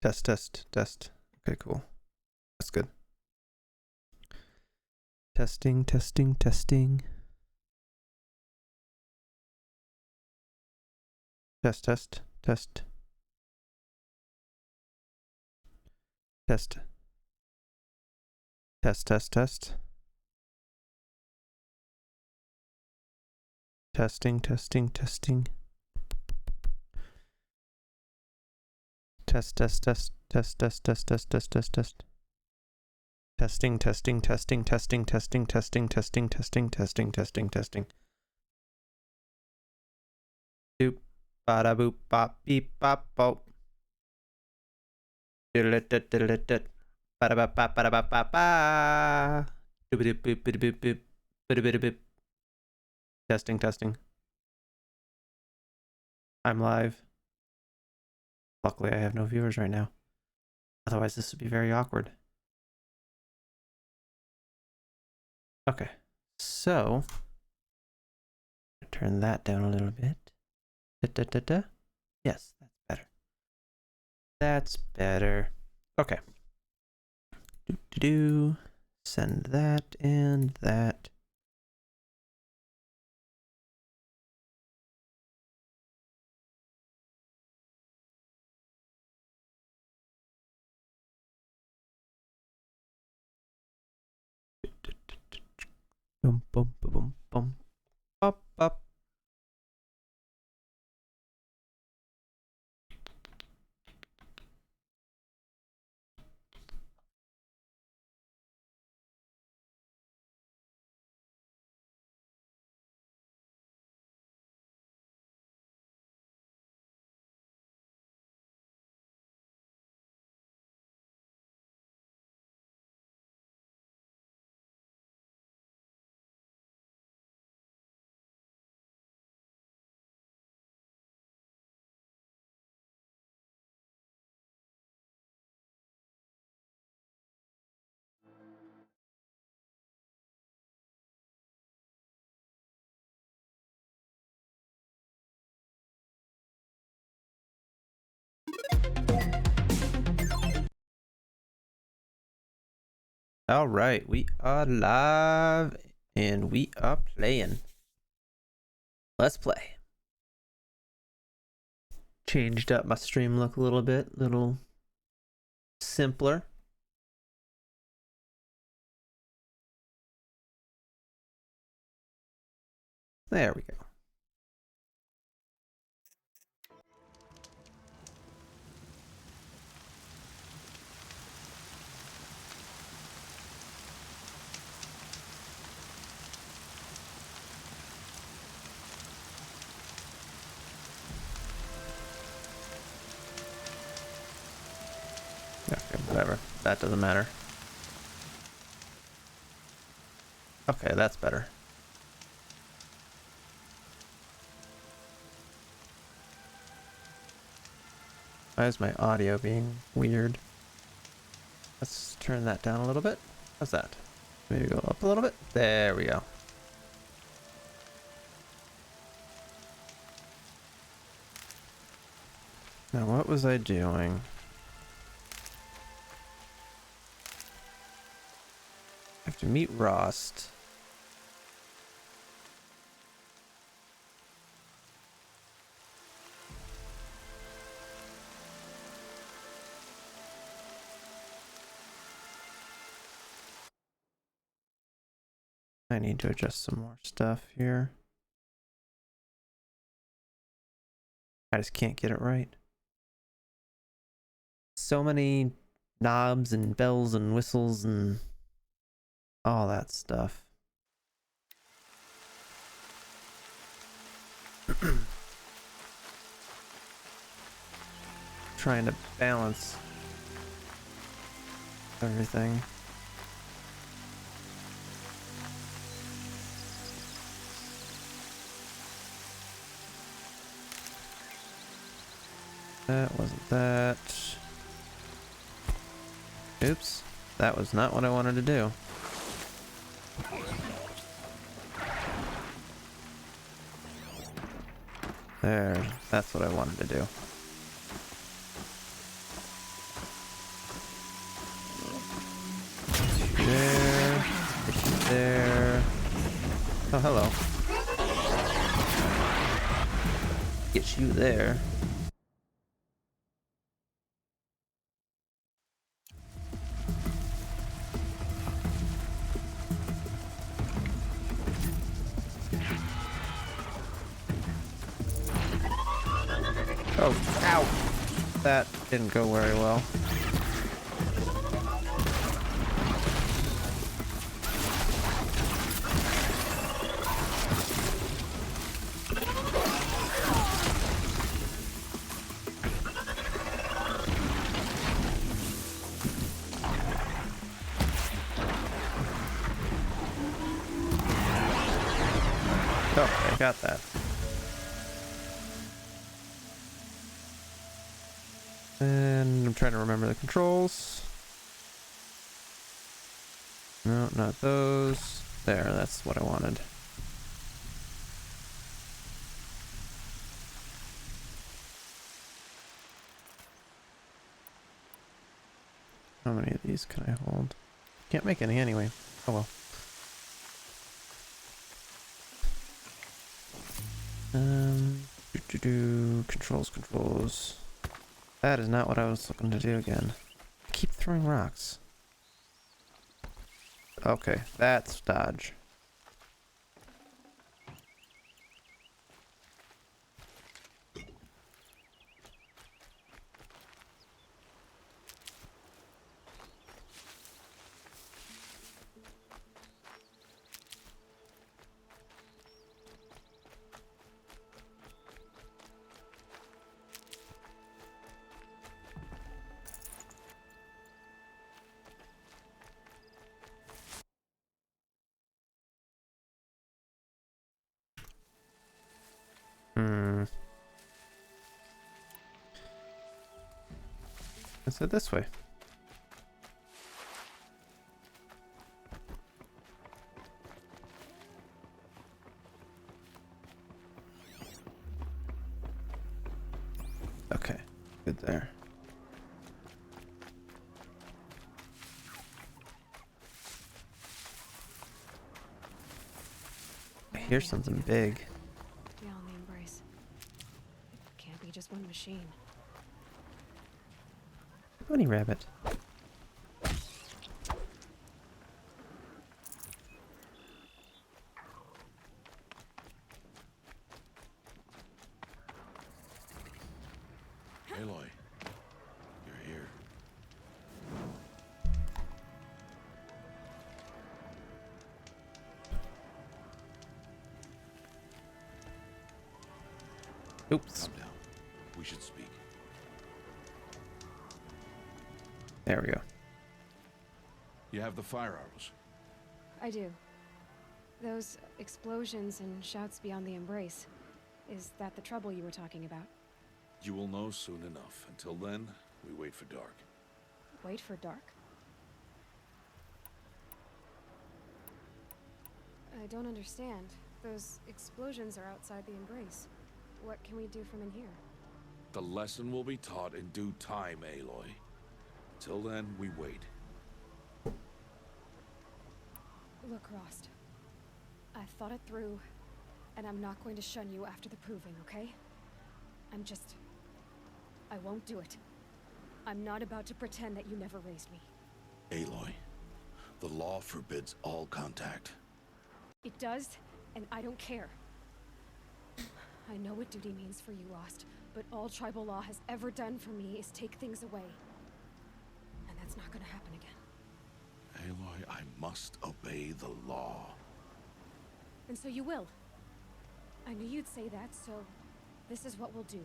Test, test, test. Okay, cool. That's good. Testing, testing, testing. Test, test, test. Test. Test, test, test. Testing, testing, testing. Test, test, test, test, test, test, test, test, test, test. Testing, testing, testing, testing, testing, testing, testing, testing, testing, testing, testing. Doop, bada boop, bop, beep, bop, bop. Diddle it, diddle it, diddle. Bada bop, bop, bada bop, bop, ba. Doop, doop, boop, boop, boop, boop, boop, boop, boop. Testing, testing. I'm live. Luckily, I have no viewers right now. Otherwise, this would be very awkward. Okay, so turn that down a little bit. Da, da, da, da. Yes, that's better. That's better. Okay. Do. Send that and that. Boom, boom, boom, boom, boom. Up, up. All right, we are live and we are playing. Let's play. Changed up my stream look a little bit, little simpler. There we go. Okay, whatever. That doesn't matter. Okay, that's better. Why is my audio being weird? Let's turn that down a little bit. How's that? Maybe go up a little bit. There we go. Now, what was I doing? I have to meet Rost. I need to adjust some more stuff here. I just can't get it right. So many knobs and bells and whistles and all that stuff. Trying to balance everything. That wasn't that. Oops. That was not what I wanted to do. There. That's what I wanted to do. Oh, hello. Get you there. Oh, ow! That didn't go very well. Oh, I got that. And I'm trying to remember the controls. No, not those. There, that's what I wanted. How many of these can I hold? Can't make any anyway. Oh well. Controls. That is not what I was looking to do again. I keep throwing rocks. Okay, that's dodge. Let's head this way. Okay, good there. I hear something big. Beyond the embrace. It can't be just one machine. Bunny rabbit. Aloy, you're here. Oops. Calm down. We should speak. There we go. You have the fire arrows. I do. Those explosions and shouts beyond the embrace. Is that the trouble you were talking about? You will know soon enough. Until then, we wait for dark. Wait for dark? I don't understand. Those explosions are outside the embrace. What can we do from in here? The lesson will be taught in due time, Aloy. Till then, we wait. Look, Rost. I've thought it through, and I'm not going to shun you after the proving, okay? I won't do it. I'm not about to pretend that you never raised me. Aloy, the law forbids all contact. It does, and I don't care. I know what duty means for you, Rost, but all tribal law has ever done for me is take things away. And that's not gonna happen again. Aloy, I must obey the law. And so you will. I knew you'd say that, so this is what we'll do.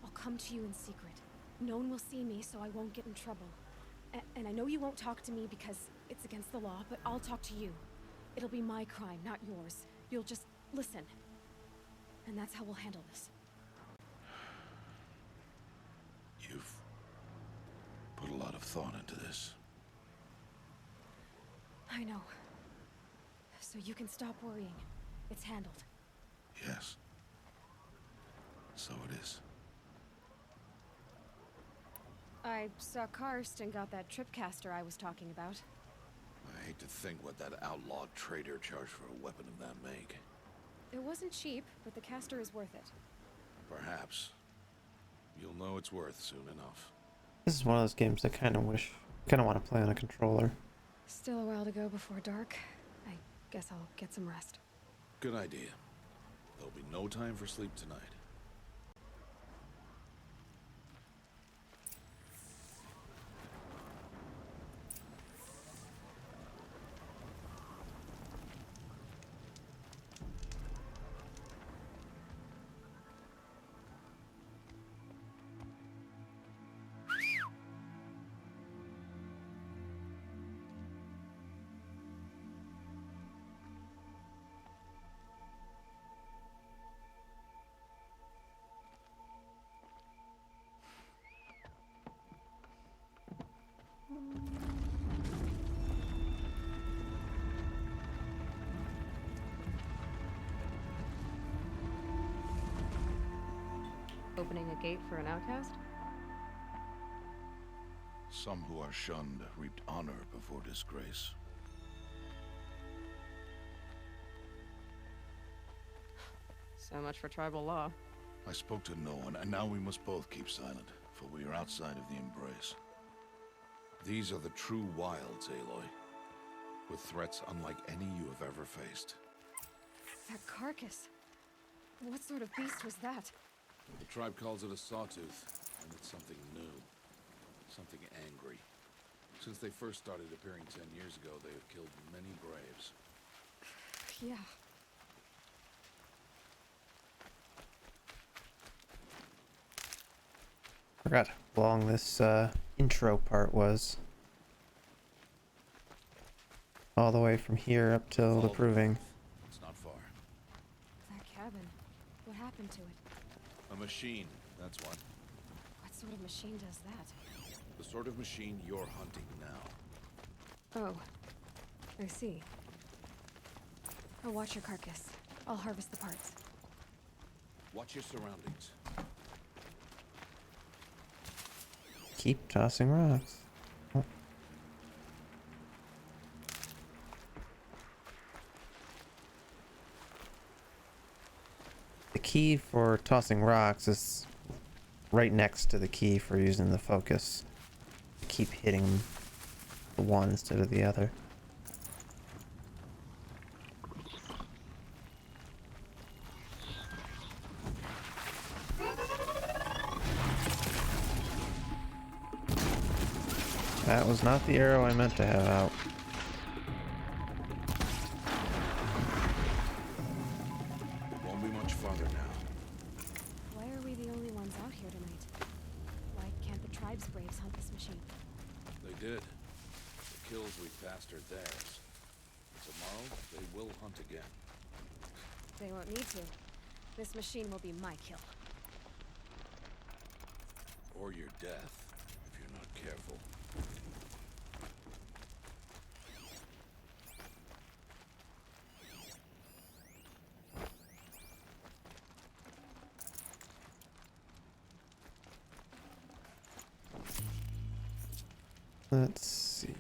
I'll come to you in secret. No one will see me, so I won't get in trouble. And I know you won't talk to me because it's against the law, but I'll talk to you. It'll be my crime, not yours. You'll just listen. And that's how we'll handle this. You've put a lot of thought into this. I know. So you can stop worrying. It's handled. Yes. So it is. I saw Karst and got that tripcaster I was talking about. I hate to think what that outlawed trader charged for a weapon of that make. It wasn't cheap, but the caster is worth it. Perhaps. You'll know it's worth soon enough. This is one of those games I kind of want to play on a controller. Still a while to go before dark. I guess I'll get some rest. Good idea. There'll be no time for sleep tonight. Opening a gate for an outcast? Some who are shunned reaped honor before disgrace. So much for tribal law. I spoke to no one, and now we must both keep silent, for we are outside of the embrace. These are the true wilds, Aloy, with threats unlike any you have ever faced. That carcass. What sort of beast was that? The tribe calls it a sawtooth, and it's something new. Something angry. Since they first started appearing 10 years ago, they have killed many braves. Yeah. Forgot how long this intro part was. All the way from here up till the proving. It's not far. That cabin. What happened to it? A machine, that's what. What sort of machine does that? The sort of machine you're hunting now. Oh. I see. I'll watch your carcass. I'll harvest the parts. Watch your surroundings. Keep tossing rocks. Oh. The key for tossing rocks is right next to the key for using the focus. Keep hitting the one instead of the other. That was not the arrow I meant to have out. It won't be much farther now. Why are we the only ones out here tonight? Why can't the tribe's braves hunt this machine? They did. The kills we passed are theirs. Tomorrow, they will hunt again. They won't need to. This machine will be my kill. Or your death, if you're not careful. Let's see.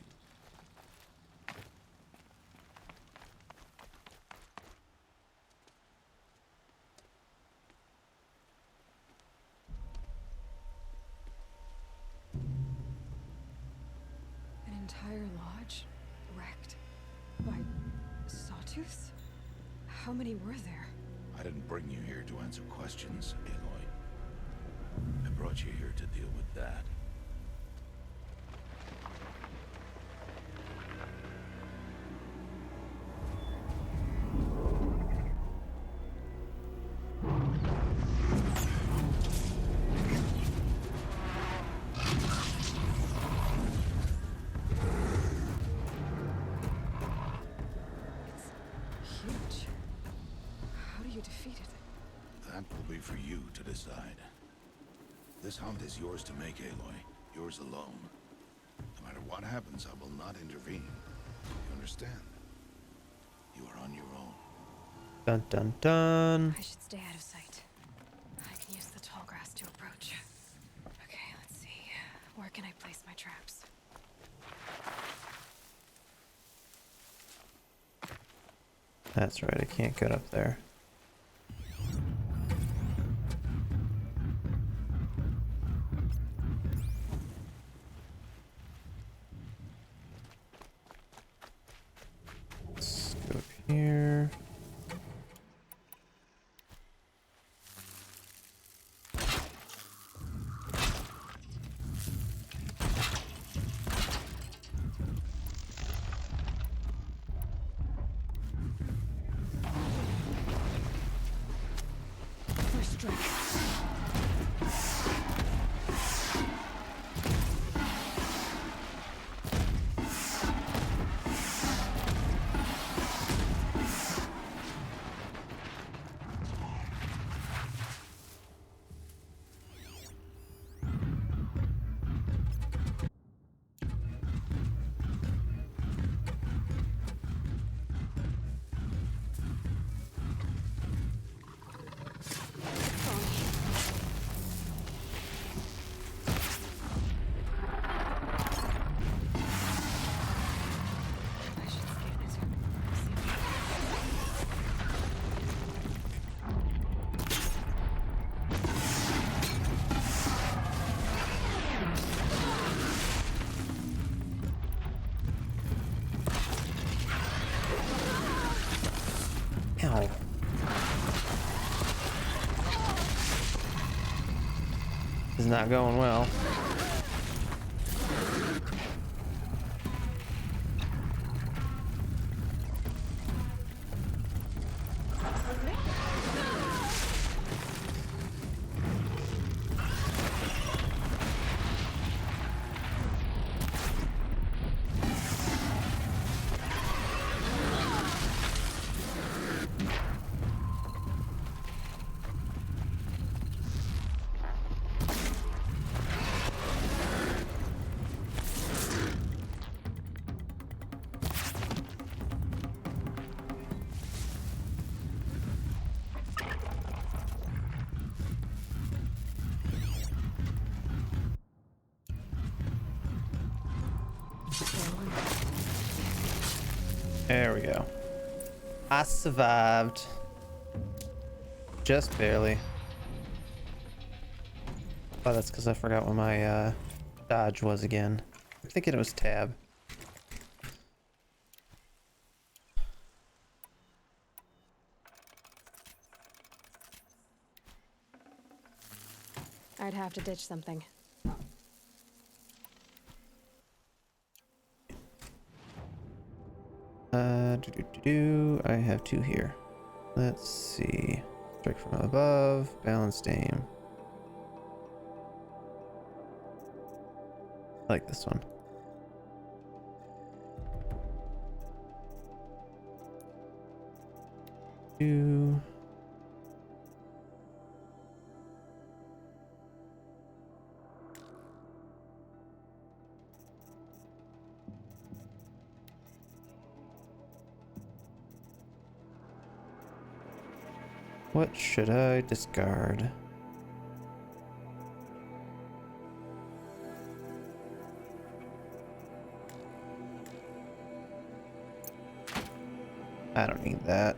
An entire lodge wrecked by sawtooths? How many were there? I didn't bring you here to answer questions, Aloy. I brought you here to deal with that. It's huge. How do you defeat it? That will be for you to decide. This hunt is yours to make, Aloy. Yours alone. No matter what happens, I will not intervene. You understand? You are on your own. Dun dun dun. I should stay out of sight. I can use the tall grass to approach. Okay, let's see. Where can I place my traps? That's right, I can't get up there. Let's go up here. First strike. I should scan it. Ow. This is not going well. There we go. I survived. Just barely. Oh, that's because I forgot what my dodge was again. I'm thinking it was tab. I'd have to ditch something. I have two here. Let's see. Strike from above, balanced aim. I like this one. Two. What should I discard? I don't need that.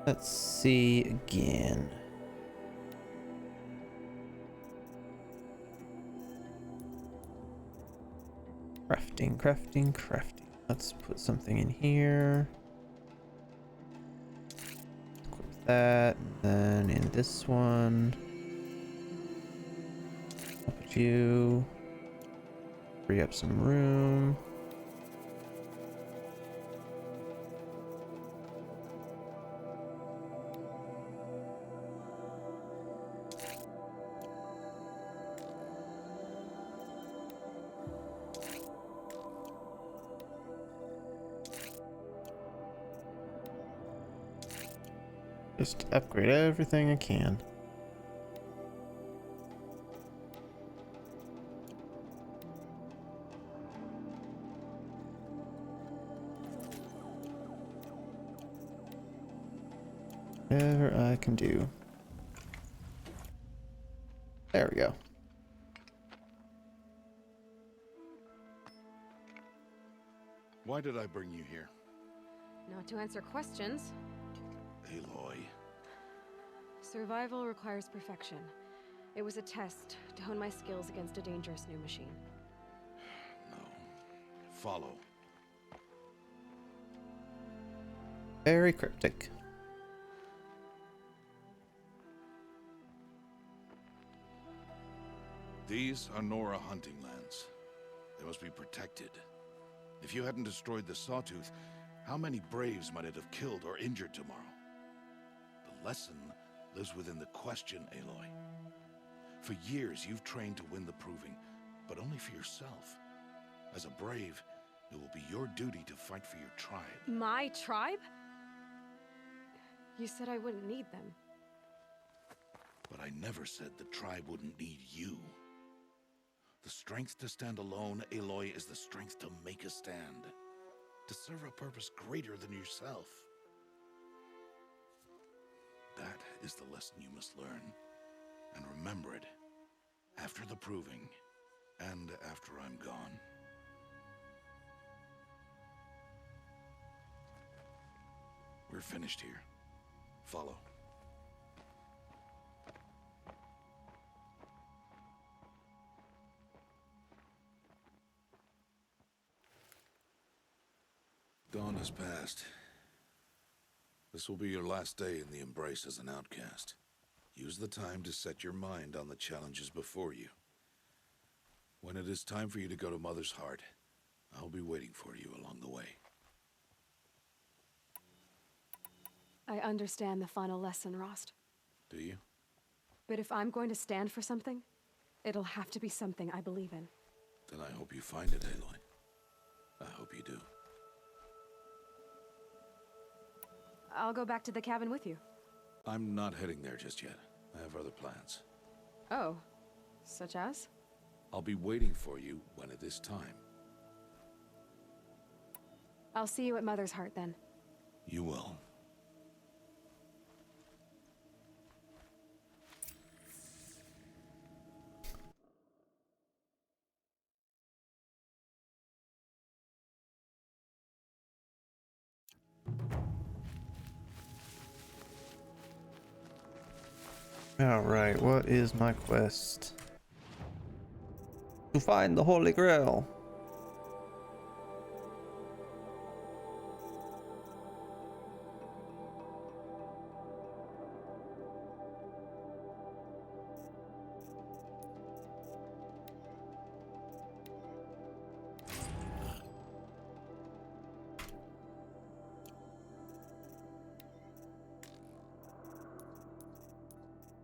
Let's see again. Crafting. Let's put something in here. Equip that, and then in this one, I'll put you. Free up some room. Just upgrade everything I can. Whatever I can do. There we go. Why did I bring you here? Not to answer questions. Aloy. Survival requires perfection. It was a test to hone my skills against a dangerous new machine. No. Follow. Very cryptic. These are Nora hunting lands. They must be protected. If you hadn't destroyed the Sawtooth, how many Braves might it have killed or injured tomorrow? The lesson lives within the question, Aloy. For years, you've trained to win the Proving, but only for yourself. As a Brave, it will be your duty to fight for your tribe. My tribe? You said I wouldn't need them. But I never said the tribe wouldn't need you. The strength to stand alone, Aloy, is the strength to make a stand. To serve a purpose greater than yourself. That is the lesson you must learn. And remember it. After the Proving. And after I'm gone. We're finished here. Follow. Dawn has passed. This will be your last day in the Embrace as an outcast. Use the time to set your mind on the challenges before you. When it is time for you to go to Mother's Heart, I'll be waiting for you along the way. I understand the final lesson, Rost. Do you? But if I'm going to stand for something, it'll have to be something I believe in. Then I hope you find it, Aloy. I hope you do. I'll go back to the cabin with you. I'm not heading there just yet. I have other plans. Oh, such as? I'll be waiting for you when it is time. I'll see you at Mother's Heart then. You will. Alright, what is my quest? To find the Holy Grail.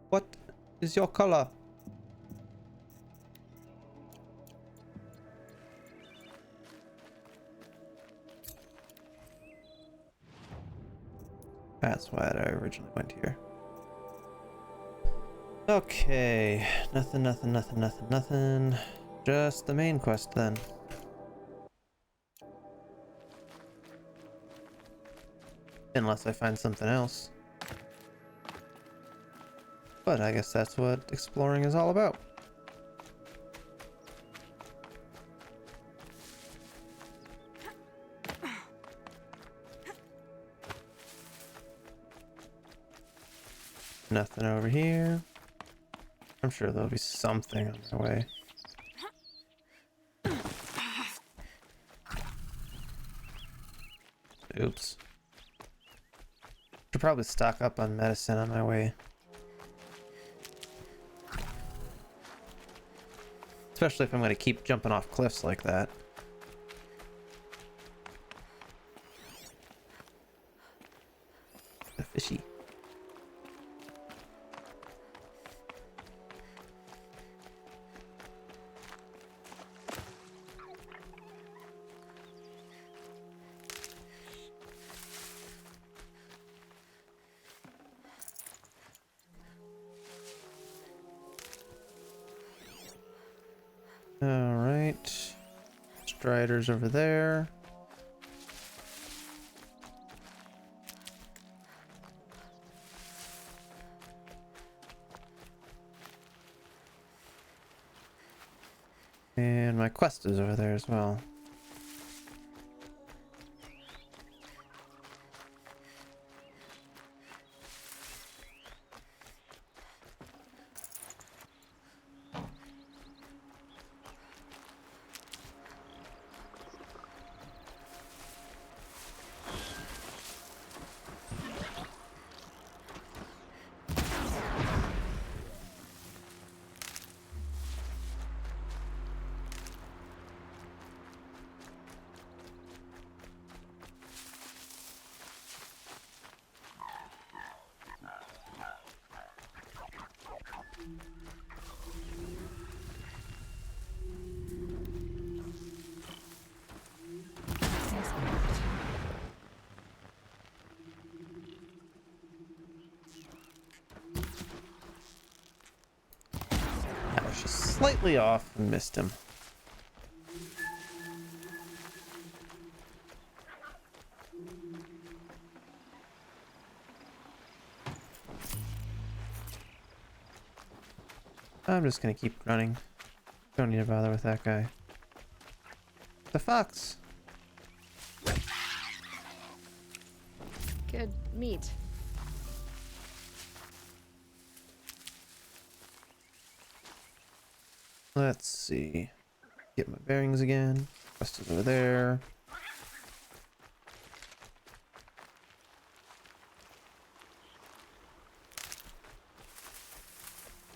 What is your color? That's why I originally went here. Okay, nothing. Just the main quest then. Unless I find something else. But I guess that's what exploring is all about. Nothing over here. I'm sure there'll be something on my way. Oops. Should probably stock up on medicine on my way. Especially if I'm going to keep jumping off cliffs like that. The fishy. Alright. Striders over there. And my quest is over there as well. slightly off and missed him. I'm just gonna keep running. Don't need to bother with that guy. The fox! Good meat. Let's see. Get my bearings again. Quest is over there.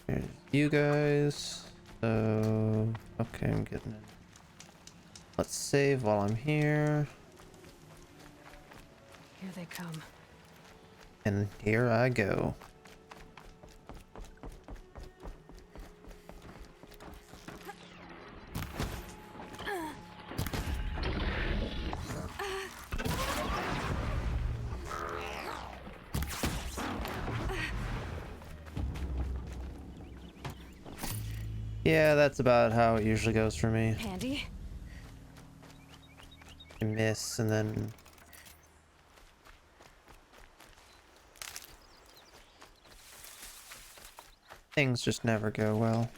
There's you guys. So, okay, I'm getting in. Let's save while I'm here. Here they come. And here I go. Yeah, that's about how it usually goes for me. Handy. I miss and then things just never go well.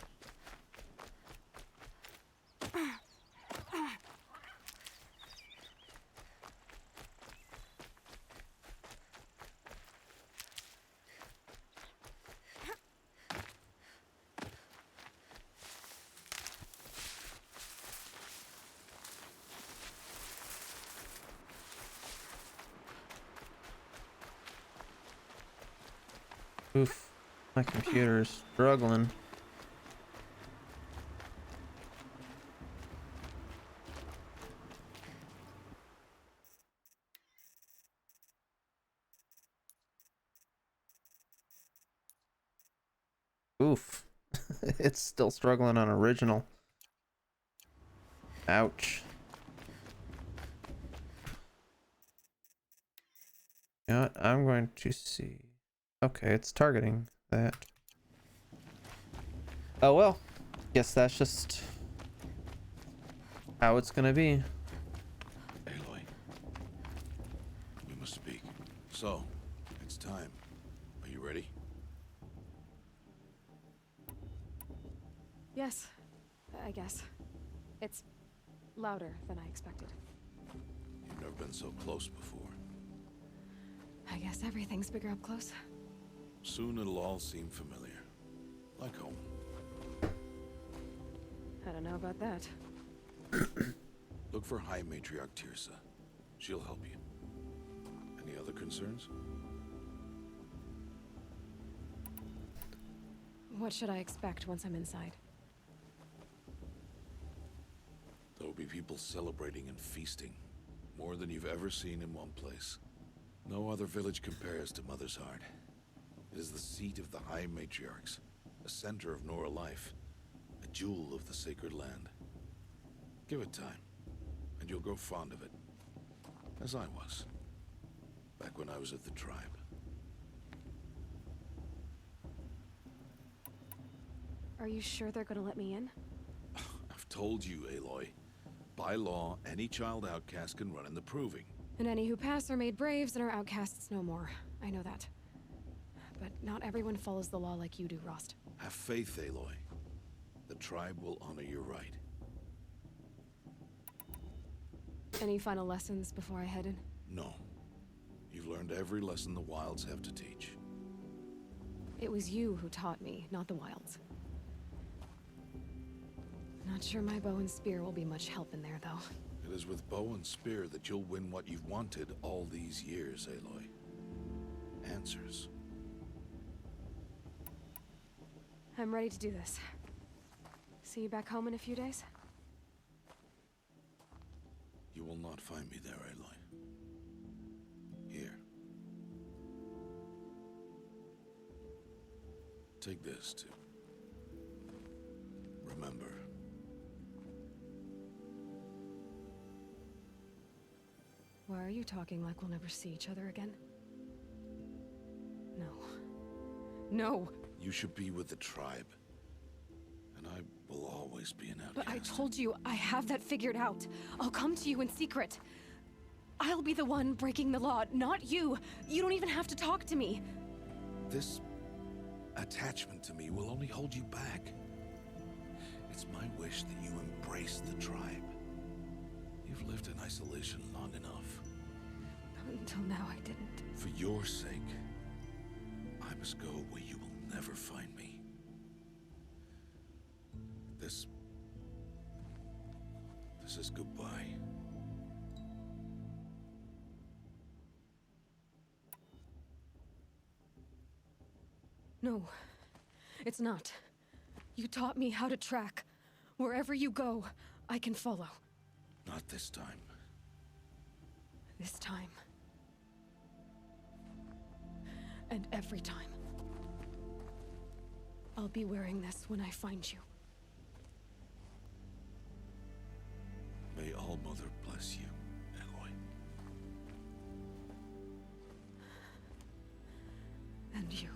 Oof, my computer's struggling. Oof, it's still struggling on original. Ouch. You know what? I'm going to see. Okay, it's targeting that. Oh well, guess that's just how it's gonna be. Aloy, we must speak. So, it's time. Are you ready? Yes, I guess. It's louder than I expected. You've never been so close before. I guess everything's bigger up close. Soon it'll all seem familiar. Like home. I don't know about that. Look for High Matriarch Tirsa. She'll help you. Any other concerns? What should I expect once I'm inside? There will be people celebrating and feasting. More than you've ever seen in one place. No other village compares to Mother's Heart. It is the seat of the High Matriarchs, a center of Nora life, a jewel of the sacred land. Give it time, and you'll grow fond of it. As I was, back when I was at the tribe. Are you sure they're gonna let me in? I've told you, Aloy. By law, any child outcast can run in the proving. And any who pass are made braves and are outcasts no more. I know that. But not everyone follows the law like you do, Rost. Have faith, Aloy. The tribe will honor your right. Any final lessons before I head in? No. You've learned every lesson the Wilds have to teach. It was you who taught me, not the Wilds. Not sure my bow and spear will be much help in there, though. It is with bow and spear that you'll win what you've wanted all these years, Aloy. Answers. I'm ready to do this. See you back home in a few days? You will not find me there, Aloy. Here. Take this, too. Remember. Why are you talking like we'll never see each other again? No. No! You should be with the tribe. And I will always be an outcast. But I told you, I have that figured out. I'll come to you in secret. I'll be the one breaking the law, not you. You don't even have to talk to me. This attachment to me will only hold you back. It's my wish that you embrace the tribe. You've lived in isolation long enough. Until now, I didn't. For your sake, I must go where you will never find me. This is goodbye. No, it's not. You taught me how to track. Wherever you go, I can follow. Not this time. This time. And every time. I'll be wearing this when I find you. May All Mother bless you, Aloy. And you.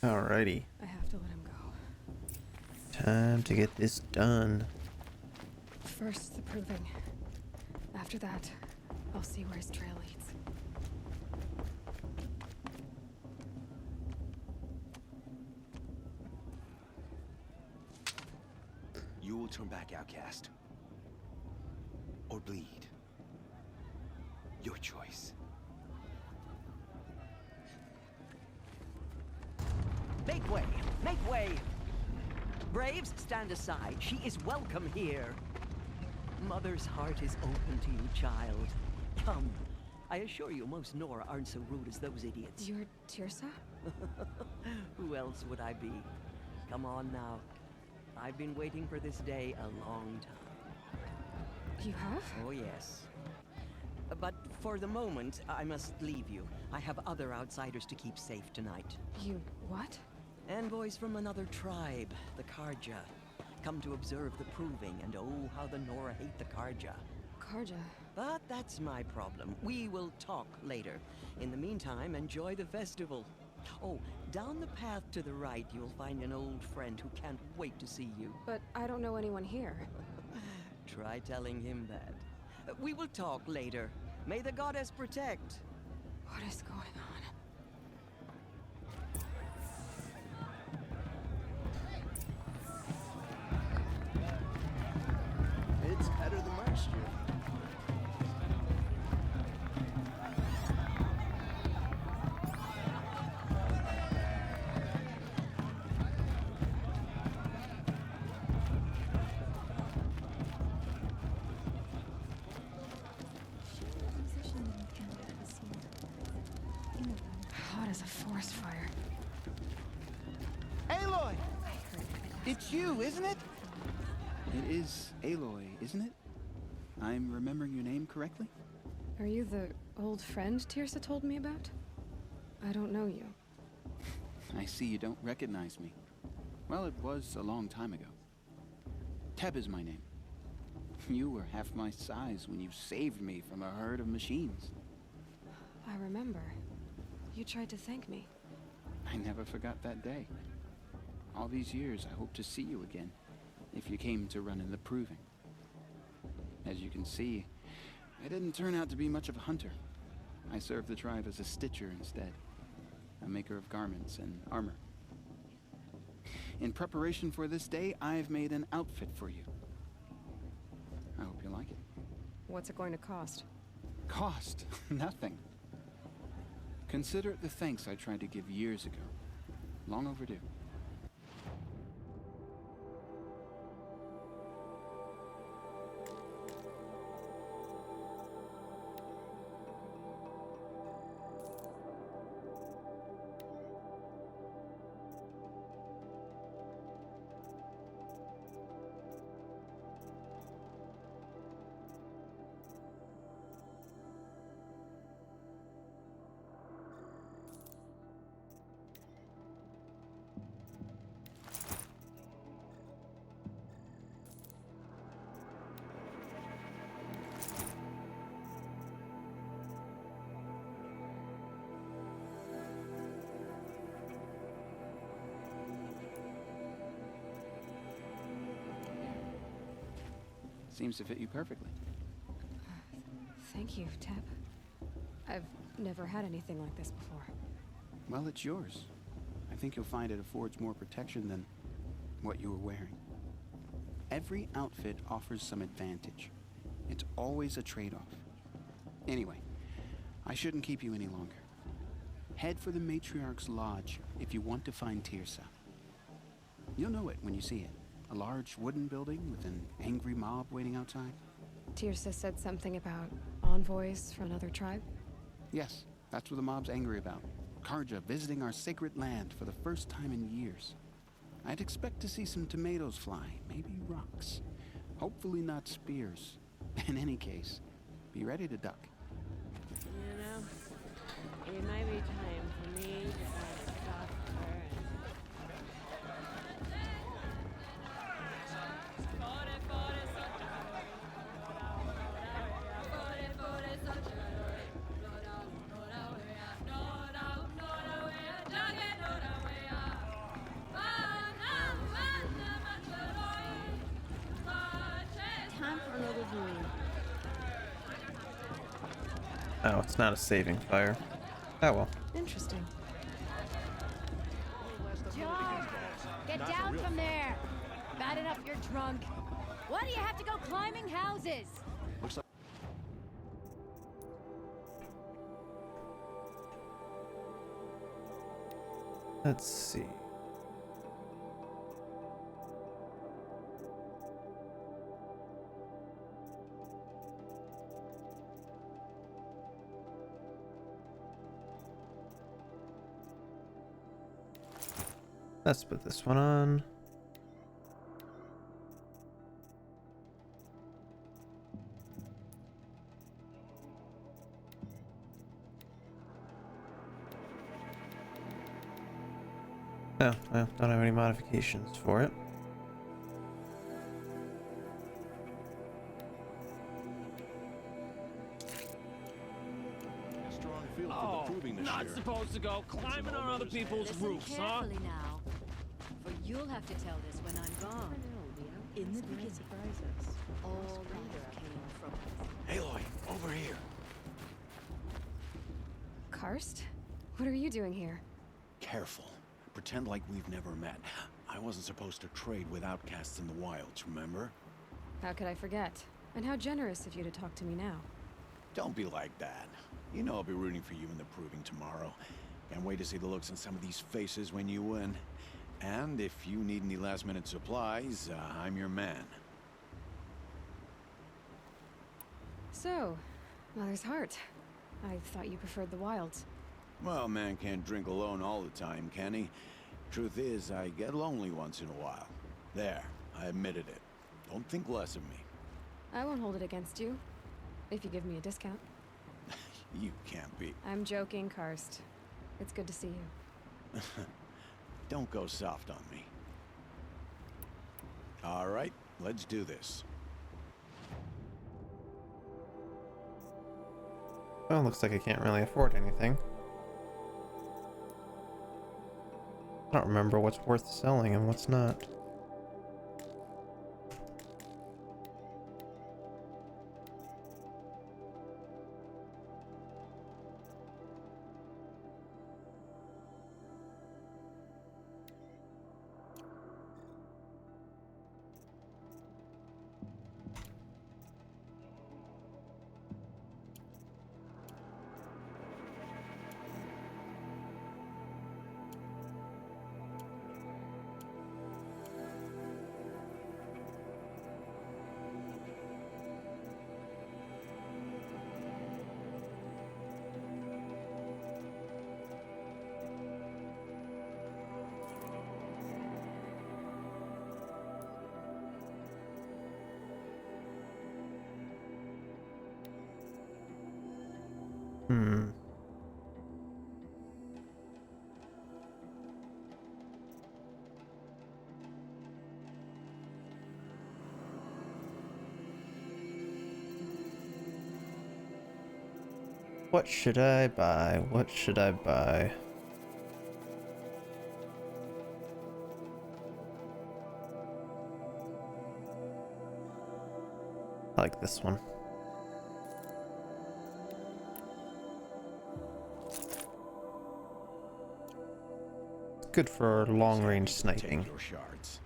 Alrighty. I have to let him go. Time to get this done. First, the proving. After that, I'll see where his trail leads. You will turn back, outcast. Or bleed. Your choice. Make way! Make way! Braves, stand aside. She is welcome here. Mother's heart is open to you, child. Come. I assure you, most Nora aren't so rude as those idiots. You're Tirsa? Who else would I be? Come on now. I've been waiting for this day a long time. You have? Oh, yes. But for the moment, I must leave you. I have other outsiders to keep safe tonight. You what? Envoys from another tribe, the Karja. Come to observe the proving, and oh, how the Nora hate the Karja. Karja. But that's my problem. We will talk later. In the meantime, enjoy the festival. Oh, down the path to the right, you'll find an old friend who can't wait to see you. But I don't know anyone here. Try telling him that. We will talk later. May the goddess protect. What is going on? It's better than last year. Hot as a forest fire. Aloy! It's you, isn't it? It is Aloy, isn't it? I'm remembering your name correctly? Are you the old friend Tirsa told me about? I don't know you. I see you don't recognize me. Well, it was a long time ago. Teb is my name. You were half my size when you saved me from a herd of machines. I remember. You tried to thank me. I never forgot that day. All these years, I hope to see you again, if you came to run in the proving. As you can see, I didn't turn out to be much of a hunter. I served the tribe as a stitcher instead, a maker of garments and armor. In preparation for this day, I've made an outfit for you. I hope you like it. What's it going to cost? Cost? Nothing. Consider it the thanks I tried to give years ago. Long overdue. Seems to fit you perfectly. Thank you, Teb. I've never had anything like this before. Well, it's yours. I think you'll find it affords more protection than what you were wearing. Every outfit offers some advantage. It's always a trade-off. Anyway, I shouldn't keep you any longer. Head for the Matriarch's Lodge if you want to find Tirsa. You'll know it when you see it. A large wooden building with an angry mob waiting outside. Tirsa said something about envoys from another tribe? Yes, that's what the mob's angry about. Karja visiting our sacred land for the first time in years. I'd expect to see some tomatoes fly, maybe rocks. Hopefully not spears. In any case, be ready to duck. You know, it might be time for me to add a softer time for another dream. Oh, it's not a saving fire. Oh well. Interesting. John, get down from there. Bad enough you're drunk. Why do you have to go climbing houses? Let's see. Let's put this one on. Oh, well, don't have any modifications for it. A strong feel for Oh, the proving this not year. supposed to go climbing on other people's Listen roofs, huh? carefully now, for you'll have to tell this when I'm gone. In the beginning, all life came from Aloy, over here. Karst? What are you doing here? Careful. Pretend like we've never met. I wasn't supposed to trade with outcasts in the wilds, remember? How could I forget? And how generous of you to talk to me now. Don't be like that. You know I'll be rooting for you in the proving tomorrow. Can't wait to see the looks on some of these faces when you win. And if you need any last-minute supplies, I'm your man. So, Mother's Heart. I thought you preferred the wilds. Well, man can't drink alone all the time, can he? Truth is, I get lonely once in a while. There, I admitted it. Don't think less of me. I won't hold it against you, if you give me a discount. You can't be. I'm joking, Karst. It's good to see you. Don't go soft on me. All right, let's do this. Well, looks like I can't really afford anything. I don't remember what's worth selling and what's not. Hmm. What should I buy? What should I buy? I like this one. It's good for long-range sniping. Take your shards.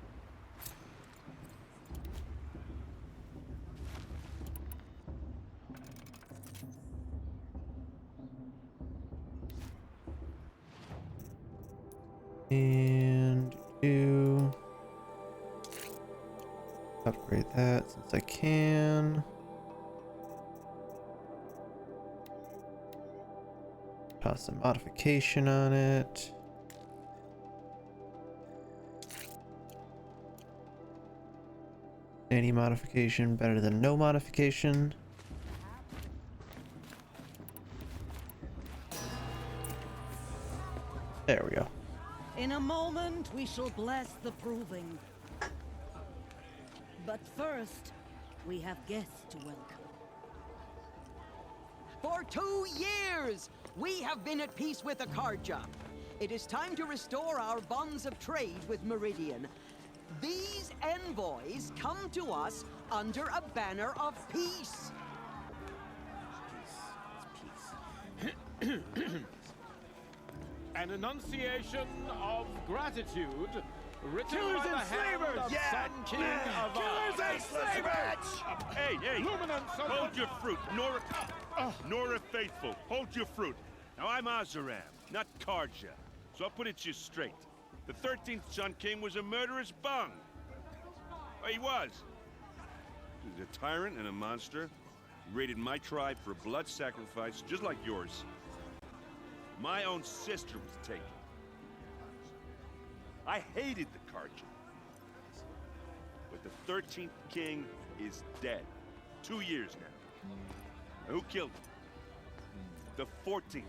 And do upgrade that since I can. Toss a modification on it. Any modification better than no modification. There we go. In a moment, we shall bless the proving. But first, we have guests to welcome. For 2 years, we have been at peace with Akarja. It is time to restore our bonds of trade with Meridian. These envoys come to us under a banner of peace. An enunciation of gratitude written Killers by the and hand slavers! of Yeah! Sun King of Killers and slavers! Hey! Luminance of Hold your fruit, Nora Faithful. Hold your fruit. Now I'm Azaram, not Karja. So I'll put it you straight. The 13th Sun King was a murderous bung. Oh, he was. He was a tyrant and a monster. He raided my tribe for blood sacrifice, just like yours. My own sister was taken. I hated the Karja. But the 13th king is dead. 2 years now. And who killed him? The 14th.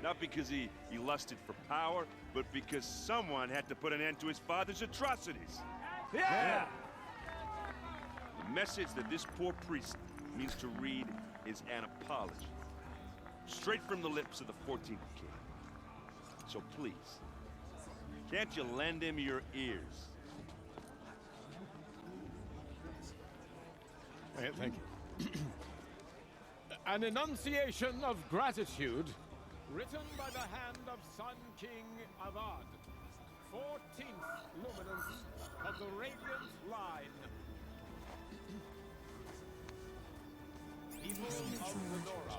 Not because he lusted for power, but because someone had to put an end to his father's atrocities. Yeah! The message that this poor priest means to read is an apology. Straight from the lips of the 14th king. So please, can't you lend him your ears? Thank you. An enunciation of gratitude written by the hand of Sun King Avad, 14th luminance of the Radiant Line. People of the Nora,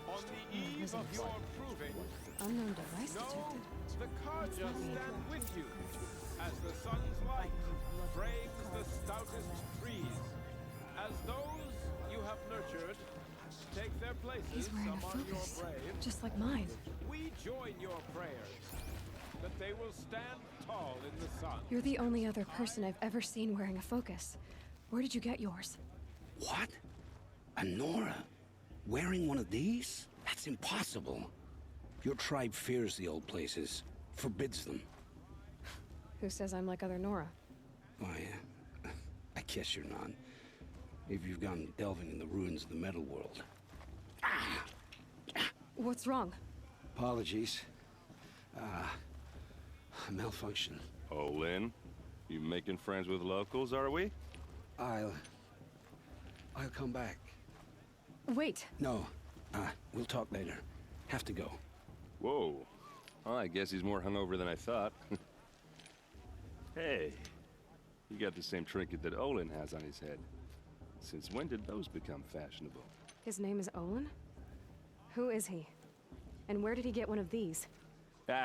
on the eve of your proving, Unknown device know detected. the Karja stand with you as the sun's light frames the stoutest trees. As those you have nurtured take their places He's wearing a among your focus, braves, just like mine. we join your prayers that they will stand tall in the sun. You're the only other person I've ever seen wearing a focus. Where did you get yours? What? A Nora? Wearing one of these? That's impossible. Your tribe fears the old places, forbids them. Who says I'm like other Nora? Why, I guess you're not. If you've gone delving in the ruins of the metal world. What's wrong? Apologies. A malfunction. Oh, Lynn, you making friends with locals, are we? I'll come back. Wait. No, we'll talk later. Have to go. Whoa. Well, I guess he's more hungover than I thought. Hey, you got the same trinket that Olin has on his head. Since when did those become fashionable? His name is Olin? Who is he? And where did he get one of these?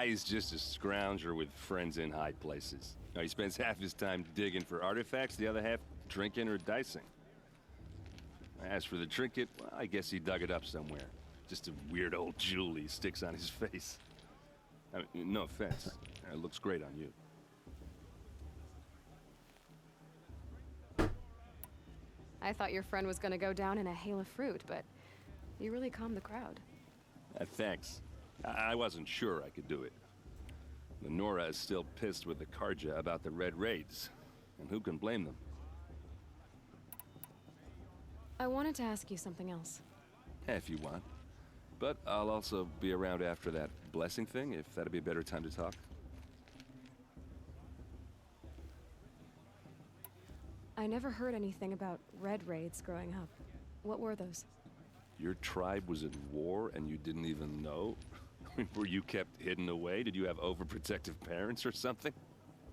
He's just a scrounger with friends in high places. He spends half his time digging for artifacts, the other half drinking or dicing. As for the trinket, well, I guess he dug it up somewhere. Just a weird old jewel he sticks on his face. I mean, no offense. It looks great on you. I thought your friend was gonna go down in a hail of fruit, but you really calmed the crowd. Thanks. I wasn't sure I could do it. The Nora is still pissed with the Karja about the Red Raids. And who can blame them? I wanted to ask you something else. If you want. But I'll also be around after that blessing thing, if that'd be a better time to talk. I never heard anything about red raids growing up. What were those? Your tribe was at war and you didn't even know? Were you kept hidden away? Did you have overprotective parents or something?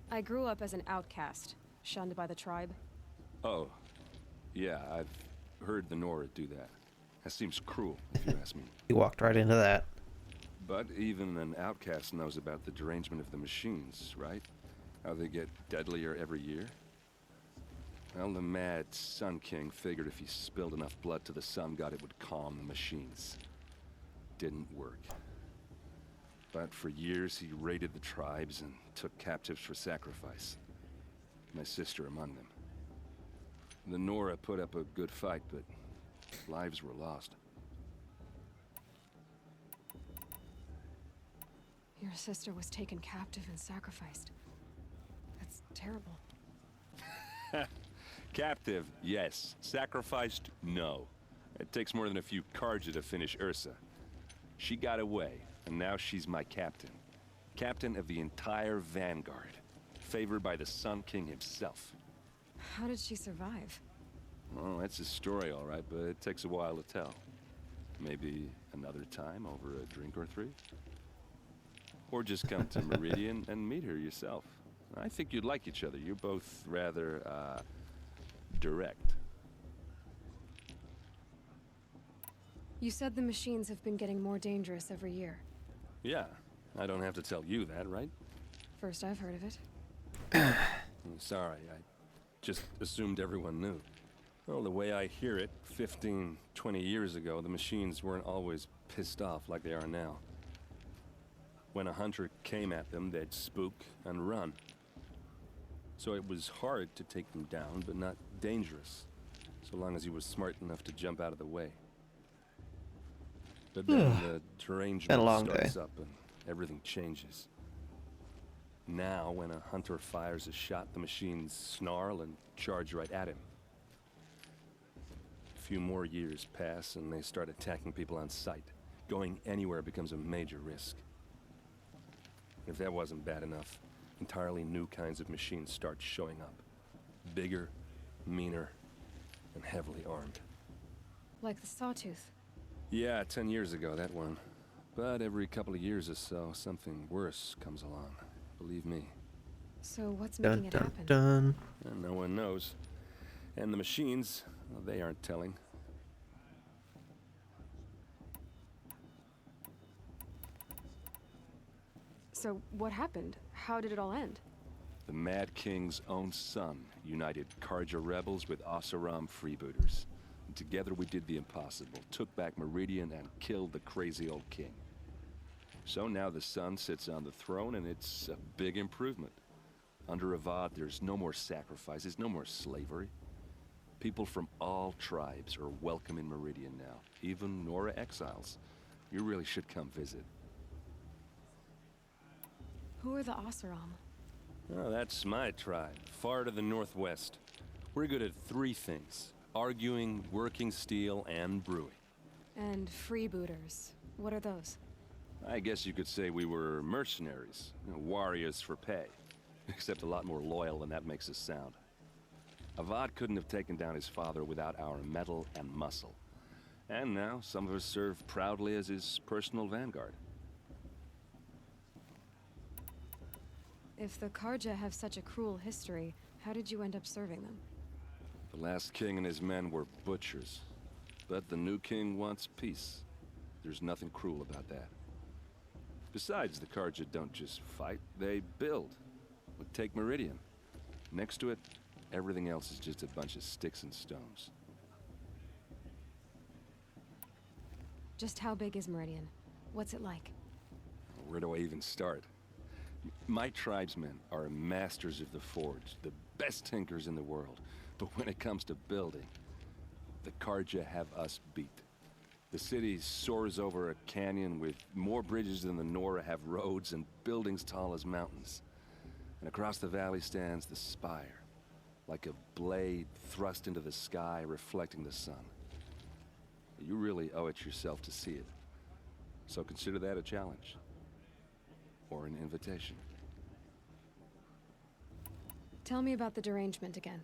I grew up as an outcast, shunned by the tribe. Oh, yeah, I've heard the Nora do that. That seems cruel, if you ask me. He walked right into that. But even an outcast knows about the derangement of the machines, right? How they get deadlier every year? Well, the mad Sun King figured if he spilled enough blood to the Sun God, it would calm the machines. Didn't work. But for years, he raided the tribes and took captives for sacrifice. My sister among them. The Nora put up a good fight, but lives were lost. Your sister was taken captive and sacrificed. That's terrible. Captive, yes. Sacrificed, no. It takes more than a few Carja to finish Ursa. She got away, and now she's my captain. Captain of the entire Vanguard. Favored by the Sun King himself. How did she survive? Well, that's a story, all right, but it takes a while to tell. Maybe another time over a drink or three? Or just come to Meridian and meet her yourself. I think you'd like each other. You're both rather, direct. You said the machines have been getting more dangerous every year. Yeah, I don't have to tell you that, right? First I've heard of it. I'm sorry, I just assumed everyone knew. Well, the way I hear it, 15, 20 years ago, the machines weren't always pissed off like they are now. When a hunter came at them, they'd spook and run. So it was hard to take them down, but not dangerous, so long as he was smart enough to jump out of the way. But then the derangement starts up and everything changes. Now, when a hunter fires a shot, the machines snarl and charge right at him. A few more years pass and they start attacking people on sight. Going anywhere becomes a major risk. If that wasn't bad enough, entirely new kinds of machines start showing up. Bigger, meaner, and heavily armed. Like the Sawtooth. Yeah, 10 years ago, that one. But every couple of years or so, something worse comes along. Believe me. So what's making it happen? Dun. And no one knows. And the machines, well, they aren't telling. So what happened? How did it all end? The Mad King's own son united Carja rebels with Oseram freebooters. And together we did the impossible, took back Meridian and killed the crazy old king. So now the son sits on the throne and it's a big improvement. Under VOD, there's no more sacrifices, no more slavery. People from all tribes are welcome in Meridian now, even Nora exiles. You really should come visit. Who are the Oseram? Oh, that's my tribe, far to the northwest. We're good at three things: arguing, working steel, and brewing. And freebooters. What are those? I guess you could say we were mercenaries, warriors for pay. Except a lot more loyal than that makes us sound. Avad couldn't have taken down his father without our metal and muscle. And now, some of us serve proudly as his personal vanguard. If the Carja have such a cruel history, how did you end up serving them? The last king and his men were butchers. But the new king wants peace. There's nothing cruel about that. Besides, the Carja don't just fight, they build. Take Meridian. Next to it, everything else is just a bunch of sticks and stones. Just how big is Meridian? What's it like? Where do I even start? My tribesmen are masters of the forge, the best tinkers in the world. But when it comes to building, the Carja have us beat. The city soars over a canyon with more bridges than the Nora have roads and buildings tall as mountains. And across the valley stands the spire, like a blade thrust into the sky, reflecting the sun. You really owe it yourself to see it. So consider that a challenge. Or an invitation. Tell me about the derangement again.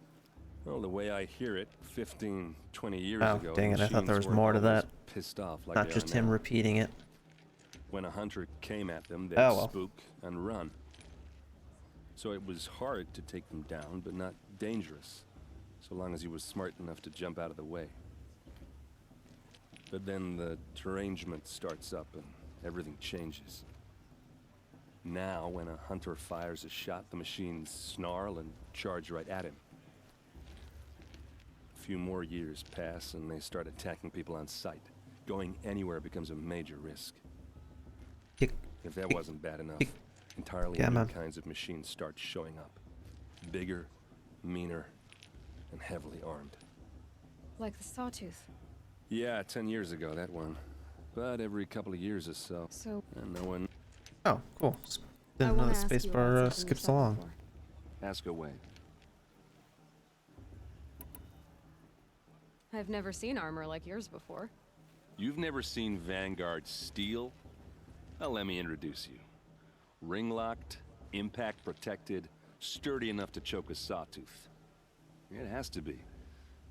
Well, the way I hear it, 15, 20 years Oh, ago, dang it, I thought there was machines more to weren't always that. pissed off like Not they just are him now. repeating it. When a hunter came at them, they'd Oh, well. spook and run. So it was hard to take them down, but not dangerous, so long as he was smart enough to jump out of the way. But then the derangement starts up and everything changes. Now, when a hunter fires a shot, the machines snarl and charge right at him. A few more years pass and they start attacking people on sight. Going anywhere becomes a major risk. If that wasn't bad enough, entirely new kinds of machines start showing up. Bigger, meaner, and heavily armed. Like the Sawtooth. Yeah, 10 years ago, that one. But every couple of years or so. And no one... Oh, cool. Didn't know the spacebar skips along. Ask away. I've never seen armor like yours before. You've never seen Vanguard steel? Well, let me introduce you. Ring-locked, impact-protected, sturdy enough to choke a sawtooth. It has to be.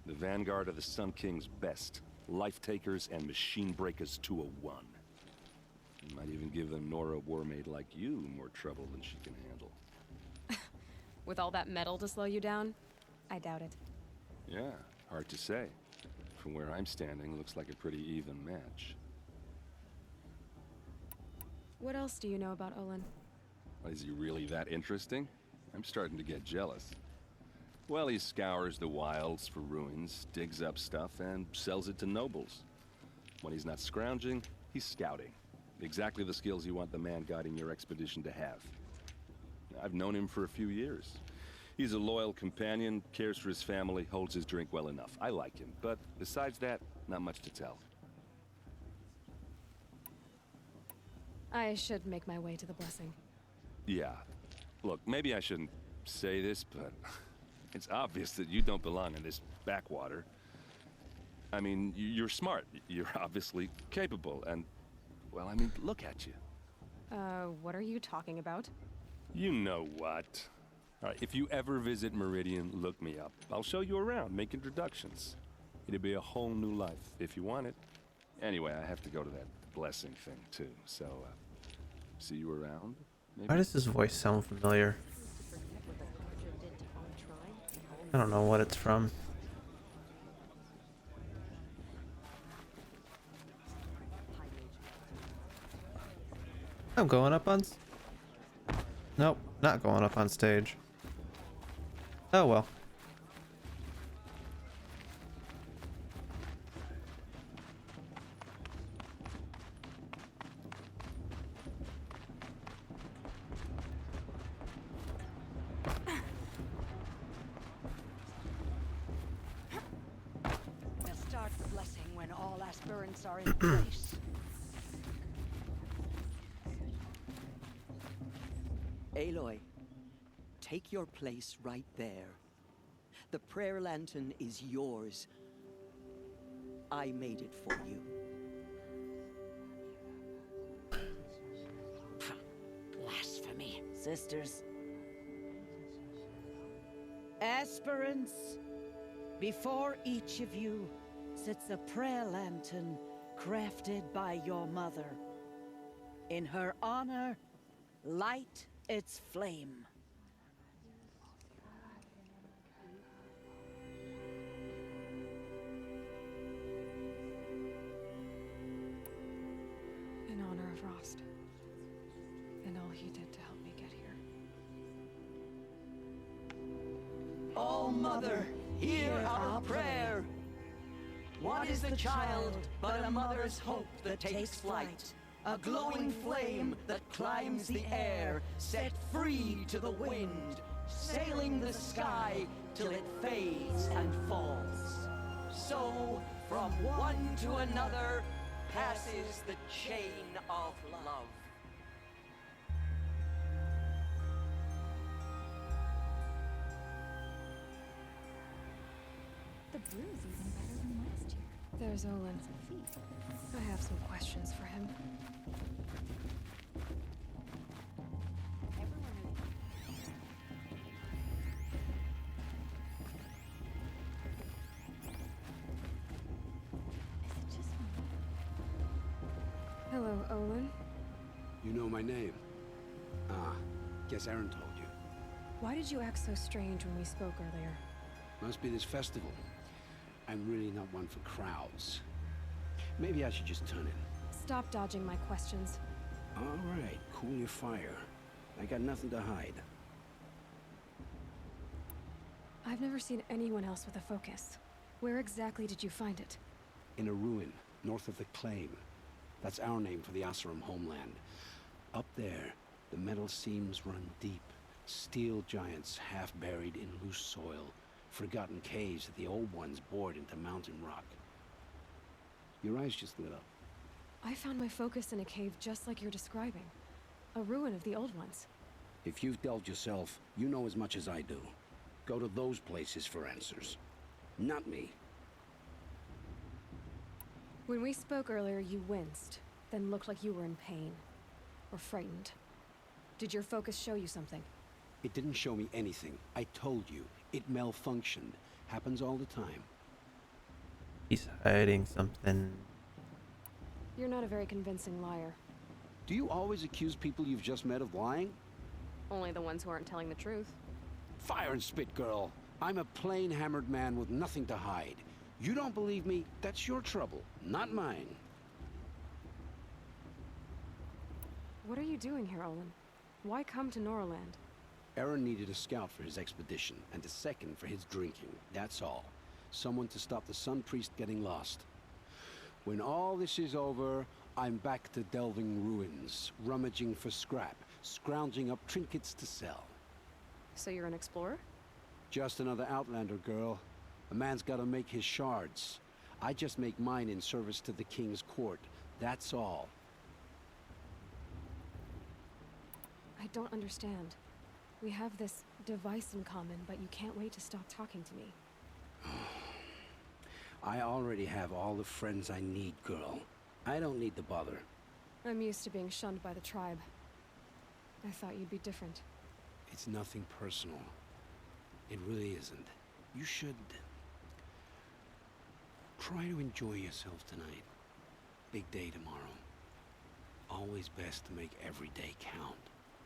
The Vanguard of the Sun King's best. Life-takers and machine breakers to a one. You might even give a Nora warmaid like you more trouble than she can handle. With all that metal to slow you down? I doubt it. Yeah, hard to say. From where I'm standing, looks like a pretty even match. What else do you know about Olin? Is he really that interesting? I'm starting to get jealous. Well, he scours the wilds for ruins, digs up stuff, and sells it to nobles. When he's not scrounging, he's scouting. Exactly the skills you want the man guiding your expedition to have. I've known him for a few years. He's a loyal companion, cares for his family, holds his drink well enough. I like him, but besides that, not much to tell. I should make my way to the blessing. Yeah. Look, maybe I shouldn't say this, but it's obvious that you don't belong in this backwater. I mean, you're smart. You're obviously capable, and, well, I mean, look at you. What are you talking about? You know what. All right, if you ever visit Meridian, look me up. I'll show you around, make introductions. It'll be a whole new life, if you want it. Anyway, I have to go to that blessing thing, too, so, see you around, maybe? Why does this voice sound familiar? I don't know what it's from. I'm going up on... Nope, not going up on stage. Oh well. We'll start the blessing when all aspirants are in place. Aloy, take your place right there. The prayer lantern is yours. I made it for you. Blasphemy, sisters. Aspirants, before each of you sits a prayer lantern crafted by your mother. In her honor, light its flame. In honor of Rost. And all he did to help me get here. Oh, Mother, hear our prayer. What is the child but a mother's hope that takes flight? A glowing flame that climbs the air, set free to the wind, sailing the sky till it fades and falls. So, from one to another, passes the chain of love. The brew's even better than last year. There's Olin. I have some questions for him. Hello, Olin. You know my name? Ah, guess Aaron told you. Why did you act so strange when we spoke earlier? Must be this festival. I'm really not one for crowds. Maybe I should just turn in. Stop dodging my questions. All right, cool your fire. I got nothing to hide. I've never seen anyone else with a focus. Where exactly did you find it? In a ruin, north of the Claim. That's our name for the Asuram homeland. Up there, the metal seams run deep. Steel giants half buried in loose soil. Forgotten caves that the old ones bored into mountain rock. Your eyes just lit up. I found my focus in a cave just like you're describing. A ruin of the old ones. If you've delved yourself, you know as much as I do. Go to those places for answers. Not me. When we spoke earlier, you winced, then looked like you were in pain. Or frightened. Did your focus show you something? It didn't show me anything. I told you. It malfunctioned. Happens all the time. He's hiding something. You're not a very convincing liar. Do you always accuse people you've just met of lying? Only the ones who aren't telling the truth. Fire and spit, girl. I'm a plain hammered man with nothing to hide. You don't believe me, that's your trouble, not mine. What are you doing here, Olin? Why come to Noraland? Aaron needed a scout for his expedition, and a second for his drinking, that's all. Someone to stop the Sun Priest getting lost. When all this is over, I'm back to delving ruins, rummaging for scrap, scrounging up trinkets to sell. So you're an explorer? Just another Outlander, girl. A man's gotta make his shards. I just make mine in service to the King's court, that's all. I don't understand. We have this device in common, but you can't wait to stop talking to me. I already have all the friends I need, girl. I don't need the bother. I'm used to being shunned by the tribe. I thought you'd be different. It's nothing personal. It really isn't. You should try to enjoy yourself tonight. Big day tomorrow. Always best to make every day count.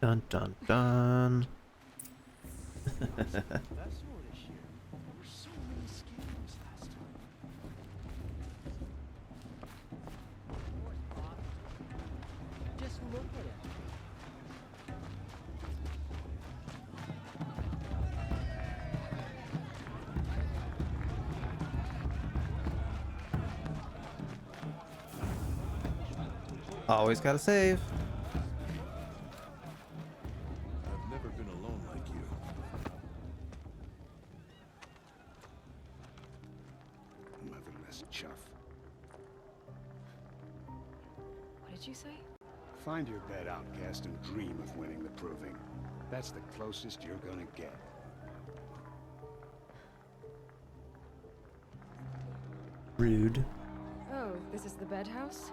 Dun dun dun. Just look at it. Always gotta save. I've never been alone like you. Motherless chuff. What did you say? Find your bed, outcast, and dream of winning the proving. That's the closest you're gonna get. Rude. Oh, this is the bed house?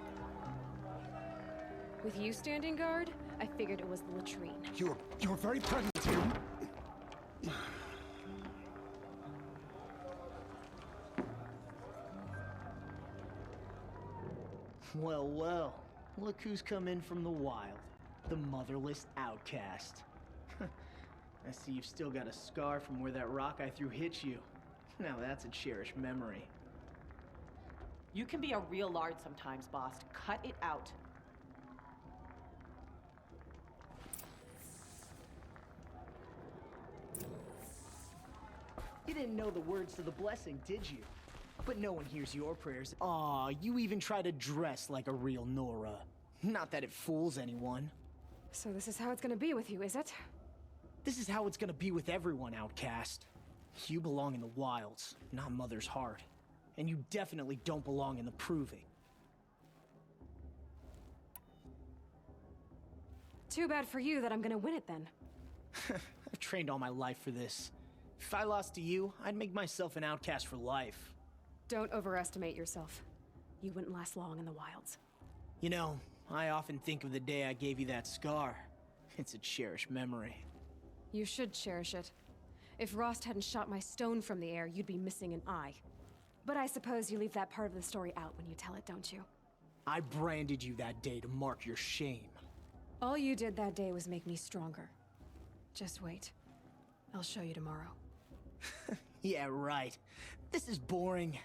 With you standing guard, I figured it was the latrine. You're very present here. Well, well. Look who's come in from the wild. The motherless outcast. I see you've still got a scar from where that rock I threw hit you. Now that's a cherished memory. You can be a real lard sometimes, boss. Cut it out. You didn't know the words to the blessing, did you? But no one hears your prayers. Aw, you even try to dress like a real Nora. Not that it fools anyone. So this is how it's gonna be with you, is it? This is how it's gonna be with everyone, outcast. You belong in the wilds, not Mother's heart. And you definitely don't belong in the proving. Too bad for you that I'm gonna win it then. I've trained all my life for this. If I lost to you, I'd make myself an outcast for life. Don't overestimate yourself. You wouldn't last long in the wilds. You know, I often think of the day I gave you that scar. It's a cherished memory. You should cherish it. If Rost hadn't shot my stone from the air, you'd be missing an eye. But I suppose you leave that part of the story out when you tell it, don't you? I branded you that day to mark your shame. All you did that day was make me stronger. Just wait. I'll show you tomorrow. Yeah, right. This is boring.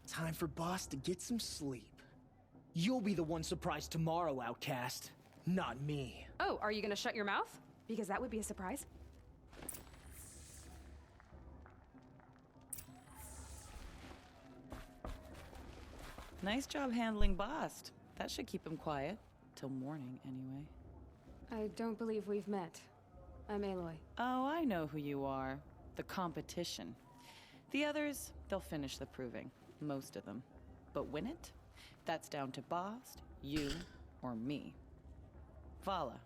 Time for Boss to get some sleep. You'll be the one surprised tomorrow, outcast. Not me. Oh, are you gonna shut your mouth? Because that would be a surprise. Nice job handling Bast. That should keep him quiet. Till morning, anyway. I don't believe we've met. I'm Aloy. Oh, I know who you are. The competition. The others, they'll finish the proving. Most of them. But win it? That's down to Bast, you, or me. Vala.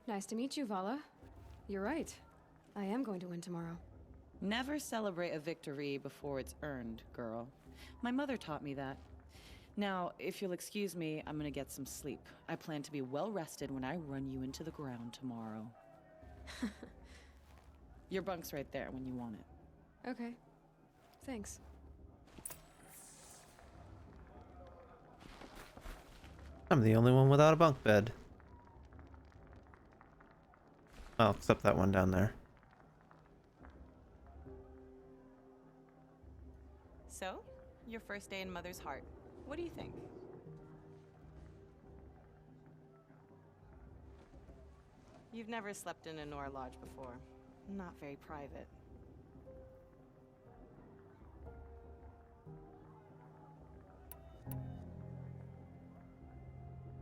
Nice to meet you, Vala. You're right. I am going to win tomorrow. Never celebrate a victory before it's earned, girl. My mother taught me that. Now, if you'll excuse me, I'm gonna get some sleep. I plan to be well rested when I run you into the ground tomorrow. Your bunk's right there when you want it. Okay. Thanks. I'm the only one without a bunk bed. Well, except that one down there. So, your first day in Mother's Heart. What do you think? You've never slept in a Nora lodge before. Not very private.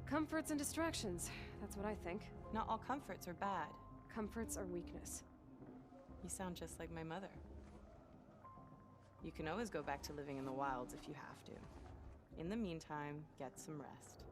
Comforts and distractions. That's what I think. Not all comforts are bad. Comforts are weakness. You sound just like my mother. You can always go back to living in the wilds if you have to. In the meantime, get some rest.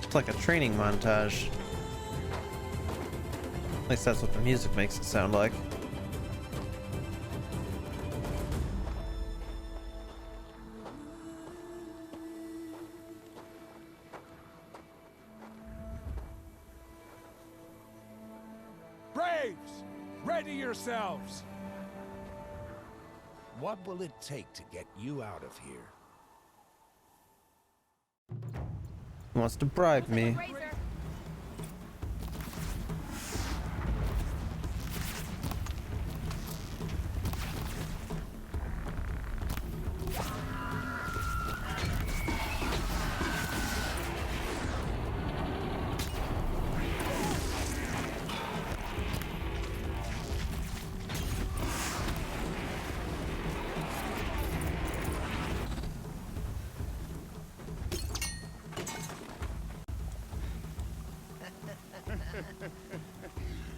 It's like a training montage. At least that's what the music makes it sound like. Braves! Ready yourselves! What will it take to get you out of here? He wants to bribe me.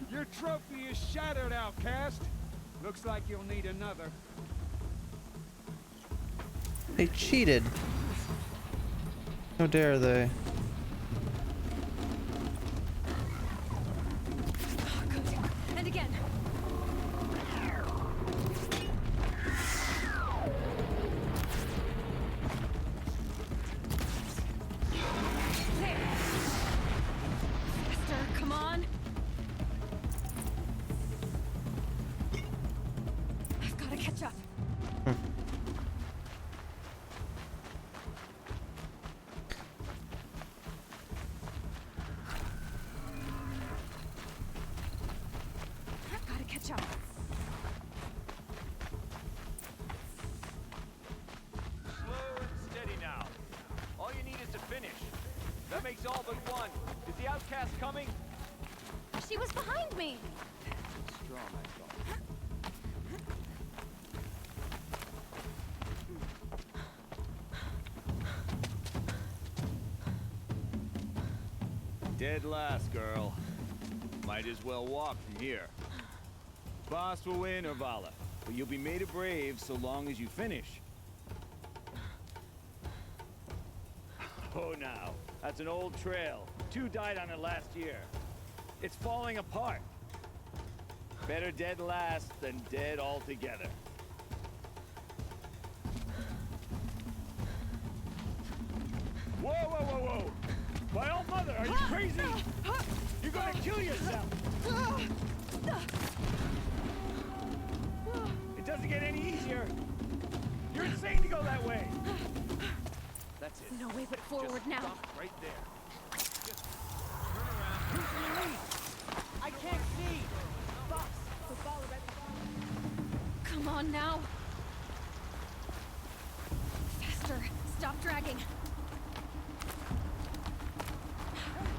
Your trophy is shattered, outcast. Looks like you'll need another. They cheated. How dare they? And again. There. Faster, come on. I've got to catch up. I've got to catch up. Slow and steady now. All you need is to finish. That makes all but one. Is the outcast coming? She was behind me! Strong, I thought. Dead last, girl. Might as well walk from here. Boss will win or Vala, but you'll be made a brave so long as you finish. Oh, now. That's an old trail. 2 died on it last year. It's falling apart. Better dead last than dead altogether. Whoa, whoa, whoa, whoa! My old mother, are you crazy? You're gonna kill yourself! It doesn't get any easier. You're insane to go that way. That's it. No way but forward Just now. stop right there. Just turn around. Who's in the lead? I can't see! Boss, the ball right Come on now. Faster. Stop dragging.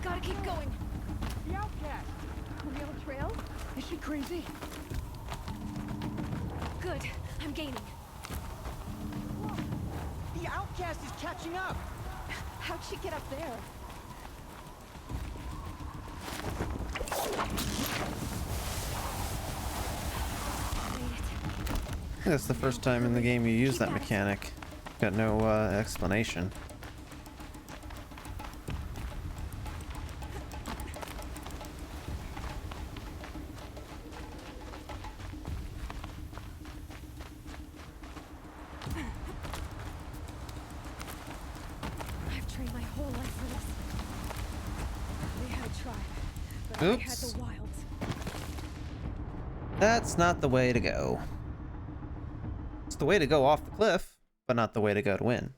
Gotta keep going. The outcast! On the old trail? Is she crazy? Good. I'm gaining. The outcast is catching up! How'd she get up there? I think that's the first time in the game you use that mechanic. Got no explanation. I've trained my whole life for this. They had a tribe, but I had Oops. the wilds. That's not the way to go. It's the way to go off the cliff, but not the way to go to win.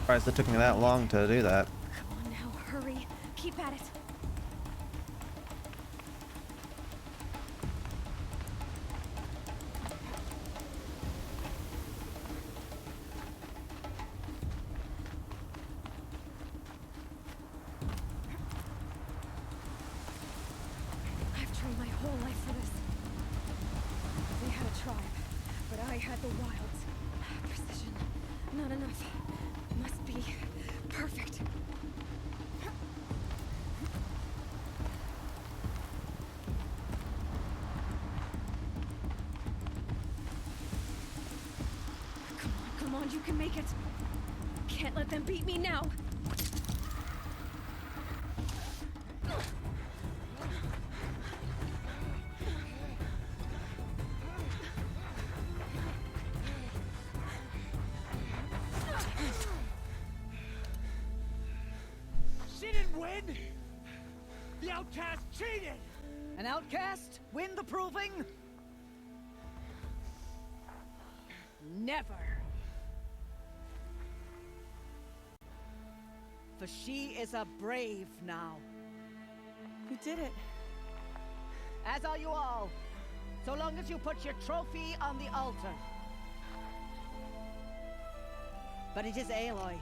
Surprised it took me that long to do that. Come on now, hurry. Keep at it. I've trained my whole life for this. They had a tribe, but I had the wilds. Precision. Not enough. Must be perfect. Come on, you can make it. Can't let them beat me now. She didn't win! The outcast cheated! An outcast win the proving? Never. For she is a brave now. You did it. As are you all. So long as you put your trophy on the altar. But it is Aloy.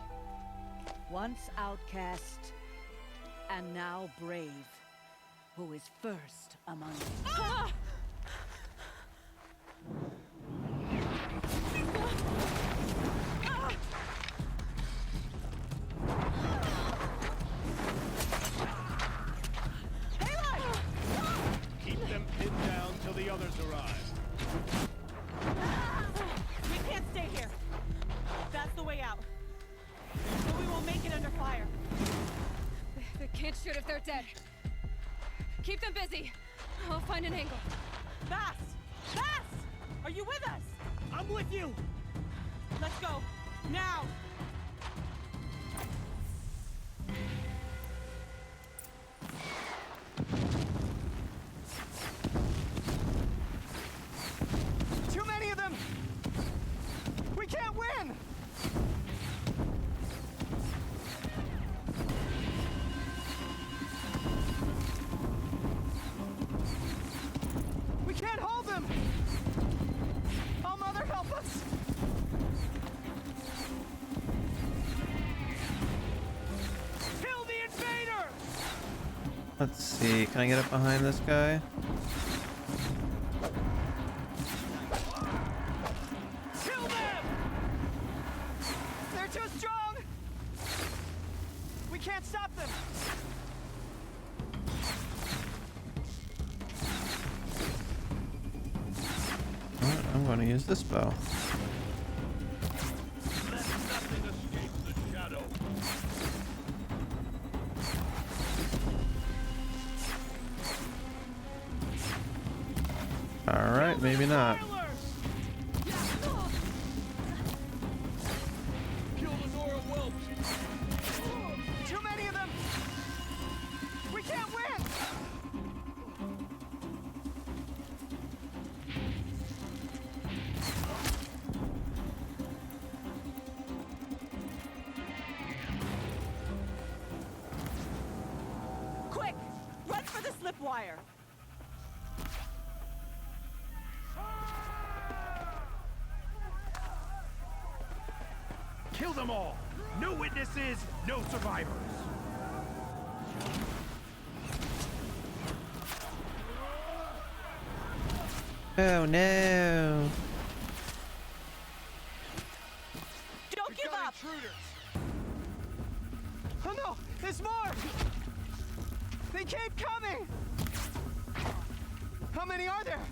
Once outcast, and now brave, who is first among you. Ah! Keep them pinned down till the others arrive. We can't stay here. That's the way out. But we won't make it under fire. They can't shoot if they're dead. Keep them busy. I'll find an angle. Fast! Fast! Are you with us? I'm with you! Let's go. Now! Too many of them! We can't win! We can't hold them! Oh, Mother, help us! Let's see, can I get up behind this guy? Kill them! They're too strong! We can't stop them! Alright, I'm going to use this bow. Alright, maybe not. Too many of them! We can't win! Quick! Run for the slip wire! Kill them all! No witnesses, no survivors! Oh no! Don't give up! Oh no! There's more! They keep coming! How many are there?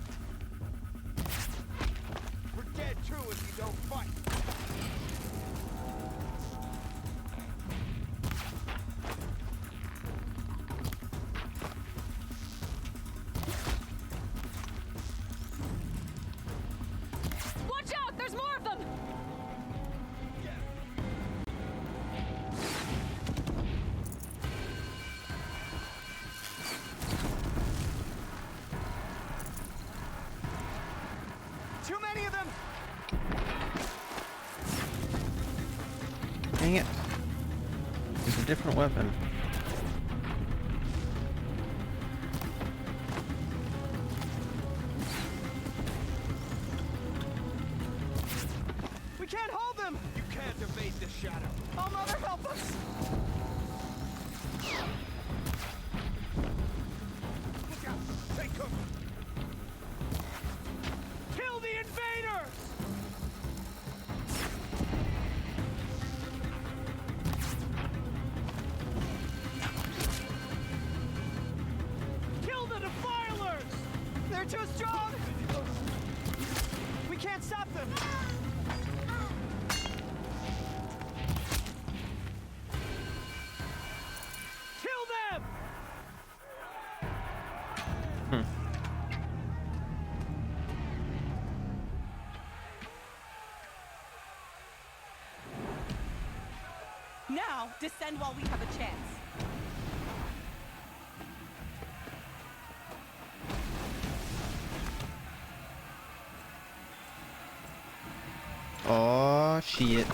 We're dead too if you don't fight! Watch out! There's more of them! Too many of them! Dang it. It's a different weapon. We can't hold them! You can't evade the shadow. Oh, Mother, help us! Look out! Take cover! Kill the invaders! Kill the defilers! They're too strong! We can't stop them! Kill them! Now, descend while we have a chance. Oh shit.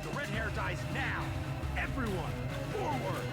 The red hair dies now! Everyone, forward!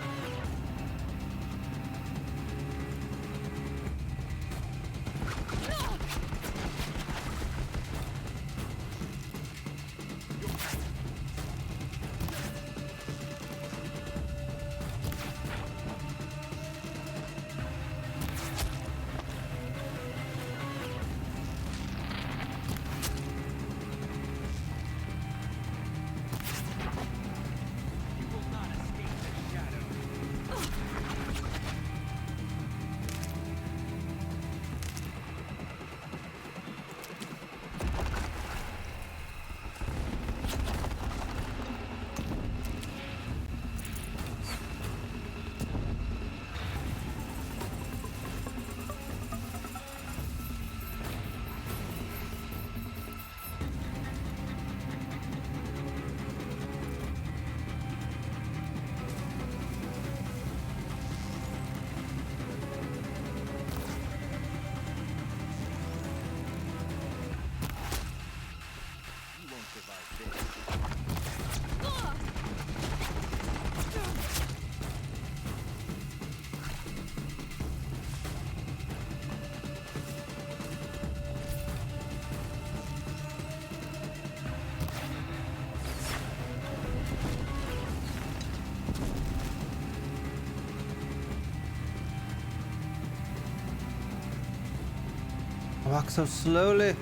Walk so slowly.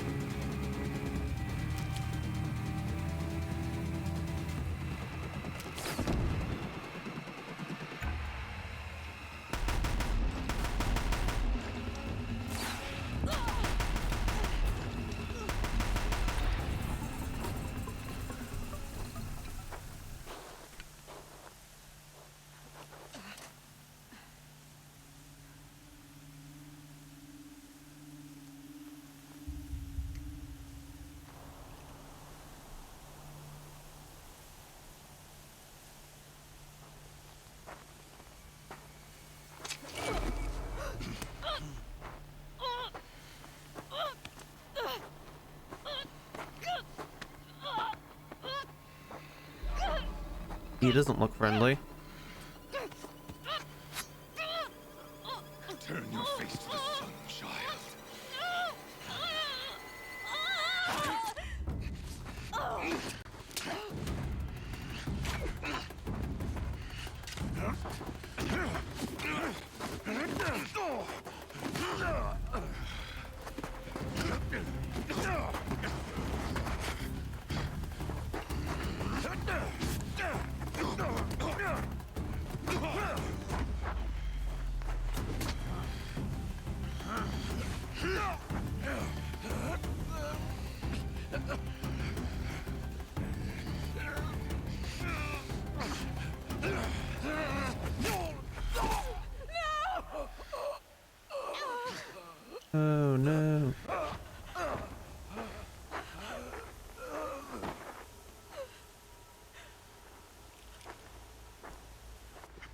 He doesn't look friendly. Turn your face to the sun, child. Oh no.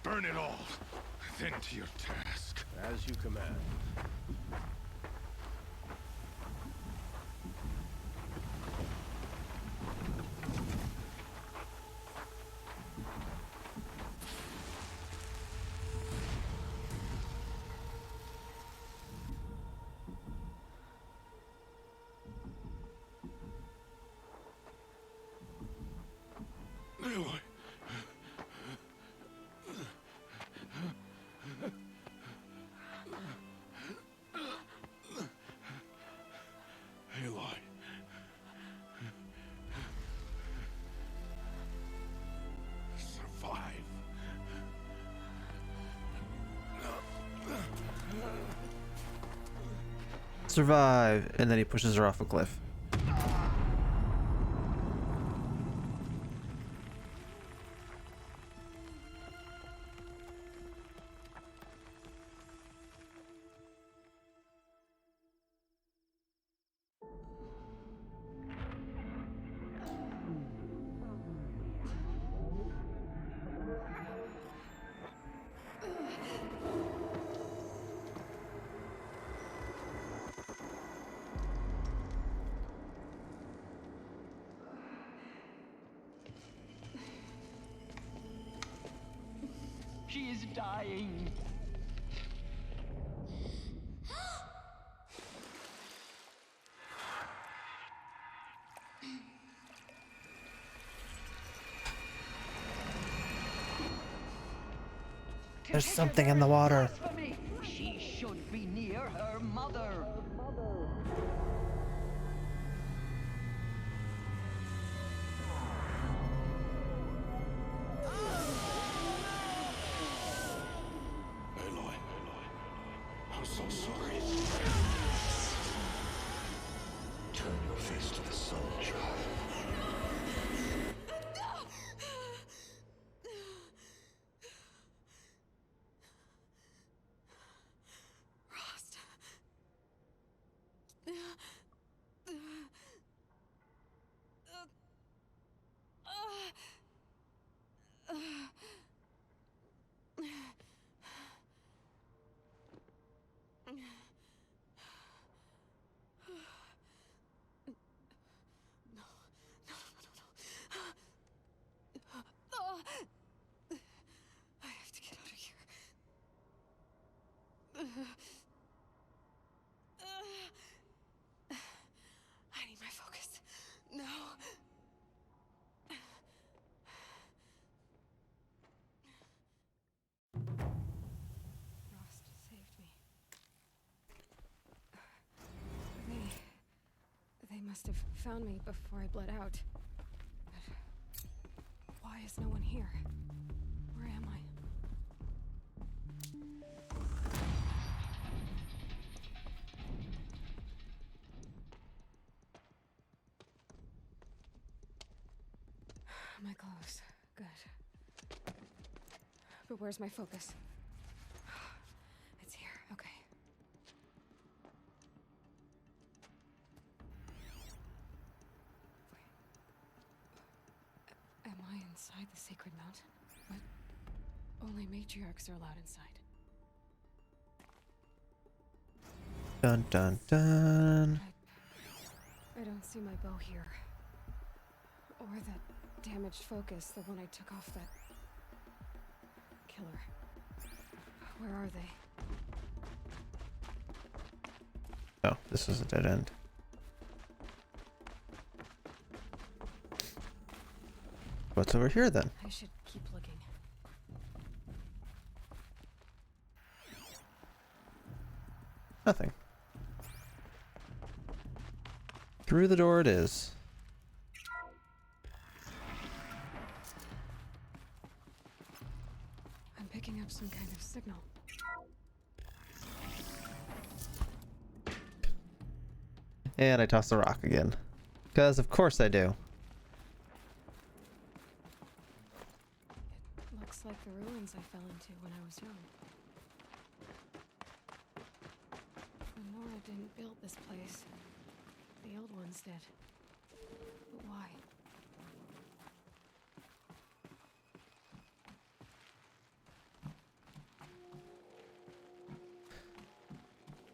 Burn it all, then to your task. As you command. Aloy. Aloy. Survive. Survive. And then he pushes her off a cliff. She is dying. There's something in the water. Blasphemy! She should be near her mother. Aloy. I'm so sorry. Turn your face to the sun, child. I have to get out of here. I need my focus. No. Rost saved me. must have found me before I bled out. But why is no one here? Where am I? My clothes. Good. But where's my focus? It's here. Okay. Am I inside the sacred mountain? What? Only matriarchs are allowed inside. Dun dun dun. I don't see my bow here. Or that damaged focus, the one I took off that killer. Where are they? Oh, this is a dead end. What's over here then? I should keep looking. Nothing. Through the door it is. I'm picking up some kind of signal. And I toss the rock again. Because of course I do. It looks like the ruins I fell into when I was young. Nora didn't build this place. The old ones did. But why?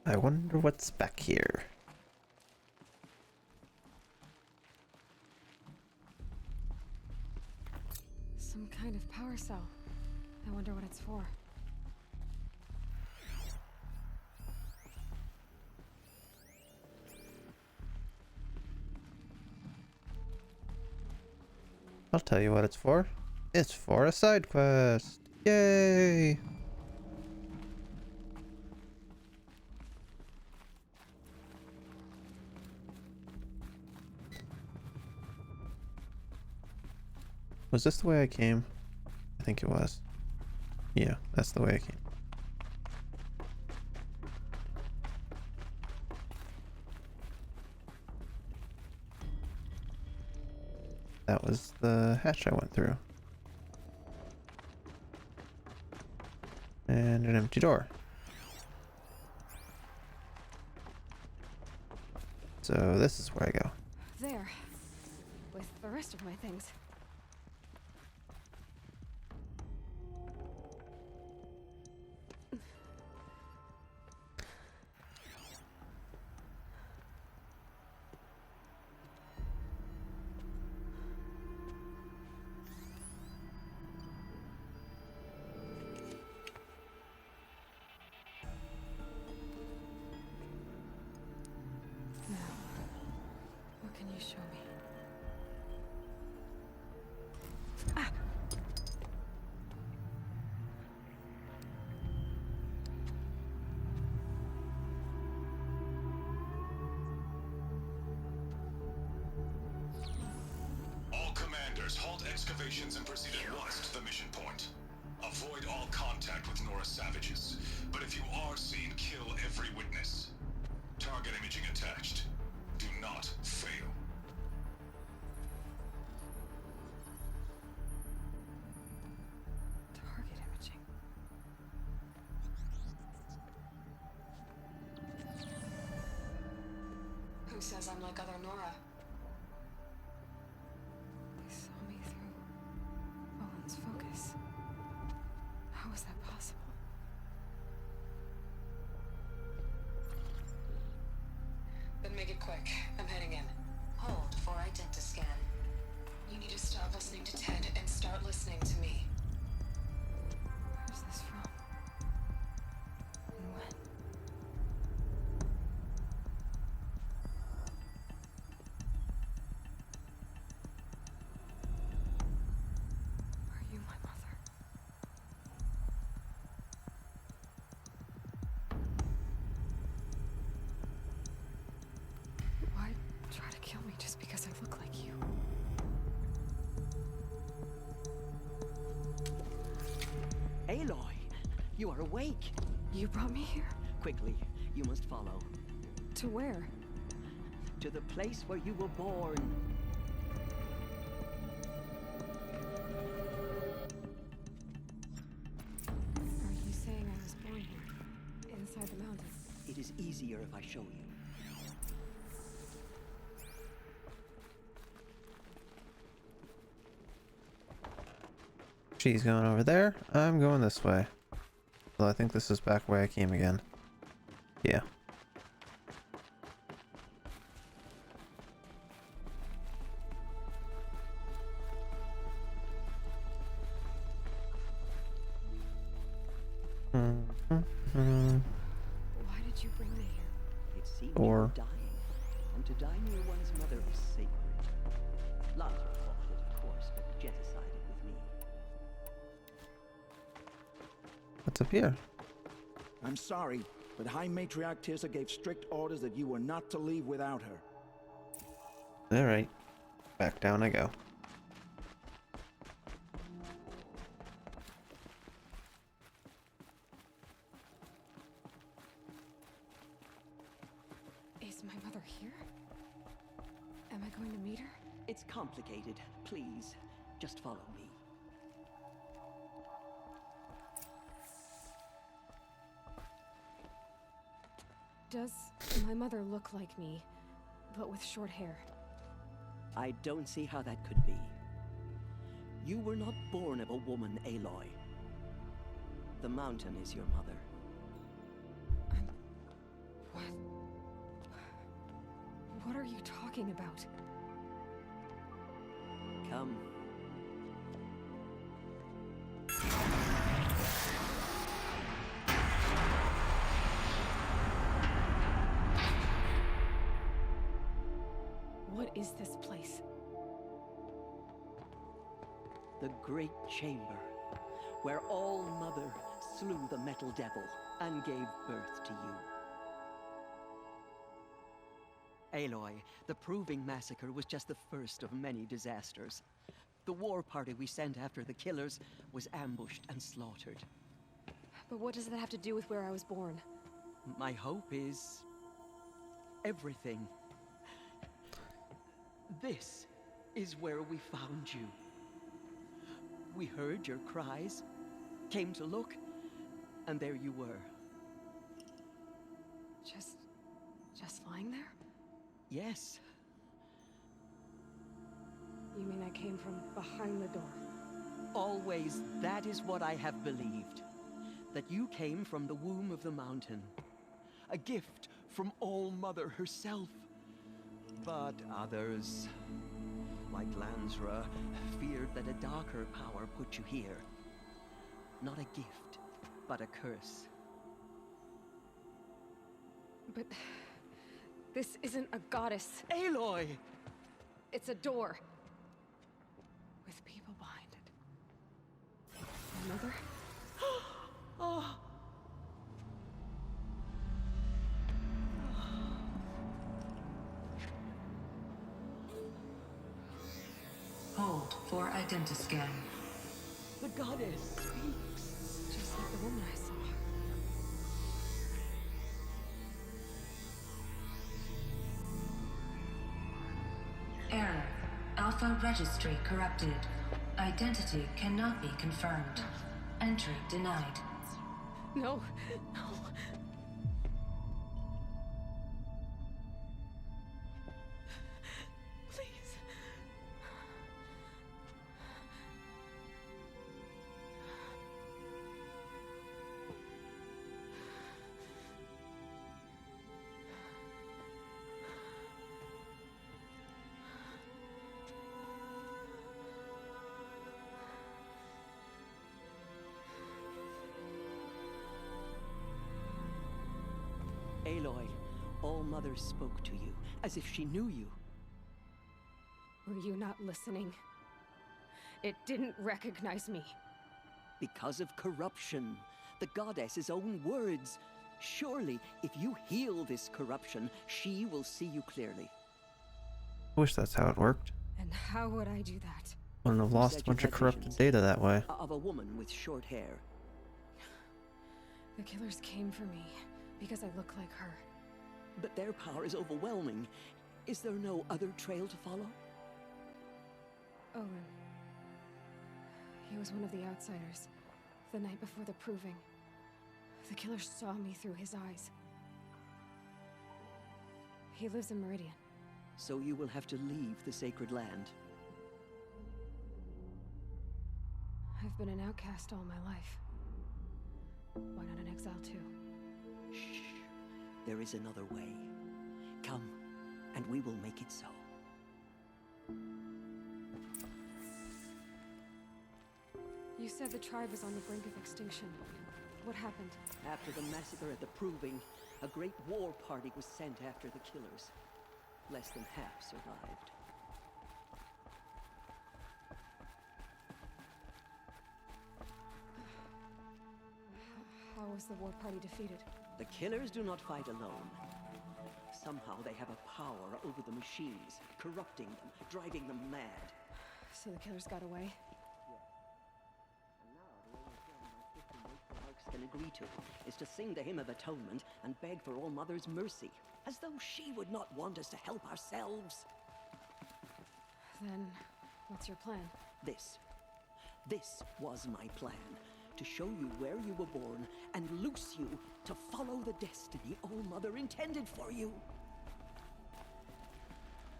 I wonder what's back here. Some kind of power cell. I wonder what it's for. I'll tell you what it's for. It's for a side quest. Yay! Was this the way I came? I think it was. Yeah, that's the way I came. That was the hatch I went through. And an empty door. So this is where I go. There. With the rest of my things. What can you show me? Ah! All commanders, halt excavations and proceed at once to the mission point. Avoid all contact with Nora savages, but if you are seen, kill every witness. Target imaging attached. Do not fail. Target imaging. Who says I'm like other Nora? They saw me through Owen's focus. How is that possible? Then make it quick. I'm heading in. Hold for identiscan. You need to stop listening to Ted and start listening to me. Where's this from? And when? Are you my mother? Why try to kill Aloy, you are awake. You brought me here? Quickly, you must follow. To where? To the place where you were born. Are you saying I was born here? Inside the mountains? It is easier if I show you. She's going over there. I'm going this way. Well, I think this is back where I came again. Yeah. Why did you bring me here? It seemed you were dying, and to die near one's mother is sacred. Lazar fought it, of course, but genocided with me. What's up here? I'm sorry, but High Matriarch Tirsa gave strict orders that you were not to leave without her. Alright. Back down I go. Is my mother here? Am I going to meet her? It's complicated. Please, just follow me. Does my mother look like me, but with short hair? I don't see how that could be. You were not born of a woman, Aloy. The mountain is your mother. What are you talking about? Come. What is this place? The Great Chamber, where All Mother slew the Metal Devil and gave birth to you. Aloy, the Proving Massacre was just the first of many disasters. The war party we sent after the killers was ambushed and slaughtered. But what does that have to do with where I was born? My hope is everything. This is where we found you. We heard your cries, came to look, and there you were. Just lying there? Yes. You mean I came from behind the door? Always, that is what I have believed. That you came from the womb of the mountain. A gift from All Mother herself. But others, like Lansra, feared that a darker power put you here. Not a gift, but a curse. But this isn't a goddess. Aloy! It's a door. With people behind it. My mother? Oh. Hold for identiscan. The goddess speaks. Just like the woman I saw. Error. Alpha registry corrupted. Identity cannot be confirmed. Entry denied. No. No. Please. Aloy, All Mother spoke to you, as if she knew you. Were you not listening? It didn't recognize me. Because of corruption. The goddess's own words. Surely, if you heal this corruption, she will see you clearly. I wish that's how it worked. And how would I do that? Wouldn't have lost a bunch of corrupted data that way. Of a woman with short hair. The killers came for me because I look like her. But their power is overwhelming. Is there no other trail to follow? Owen. He was one of the outsiders. The night before the proving. The killer saw me through his eyes. He lives in Meridian. So you will have to leave the sacred land. I've been an outcast all my life. Why not an exile too? Shh. There is another way. Come, and we will make it so. You said the tribe was on the brink of extinction. What happened? After the massacre at the Proving, a great war party was sent after the killers. Less than half survived. How was the war party defeated? The killers do not fight alone. Somehow they have a power over the machines, corrupting them, driving them mad. So the killers got away? Can agree to is to sing the hymn of atonement and beg for All Mother's mercy, as though she would not want us to help ourselves. Then, what's your plan? This was my plan. To show you where you were born and loose you to follow the destiny All Mother intended for you.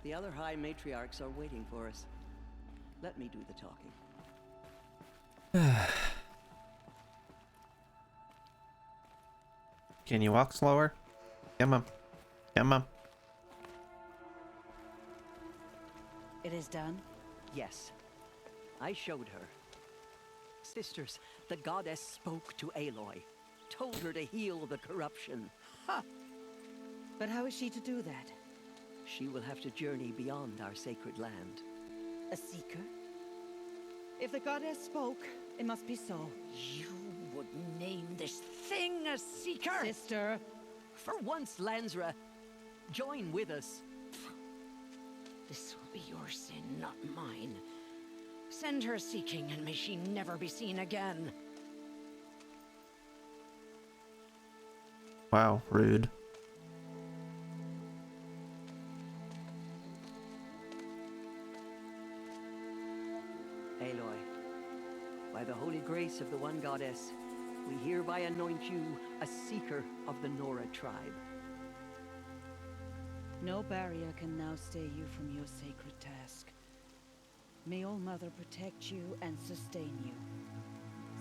The other High Matriarchs are waiting for us. Let me do the talking. Can you walk slower? Come on. Come on. It is done? Yes. I showed her. Sisters, the goddess spoke to Aloy. Told her to heal the corruption. Ha! But how is she to do that? She will have to journey beyond our sacred land. A seeker? If the goddess spoke, it must be so. You would name this thing a seeker? Sister! For once, Lansra, join with us. This will be your sin, not mine. Send her seeking, and may she never be seen again. Wow, rude. Aloy, by the holy grace of the one goddess, we hereby anoint you a seeker of the Nora tribe. No barrier can now stay you from your sacred task. May All Mother protect you and sustain you.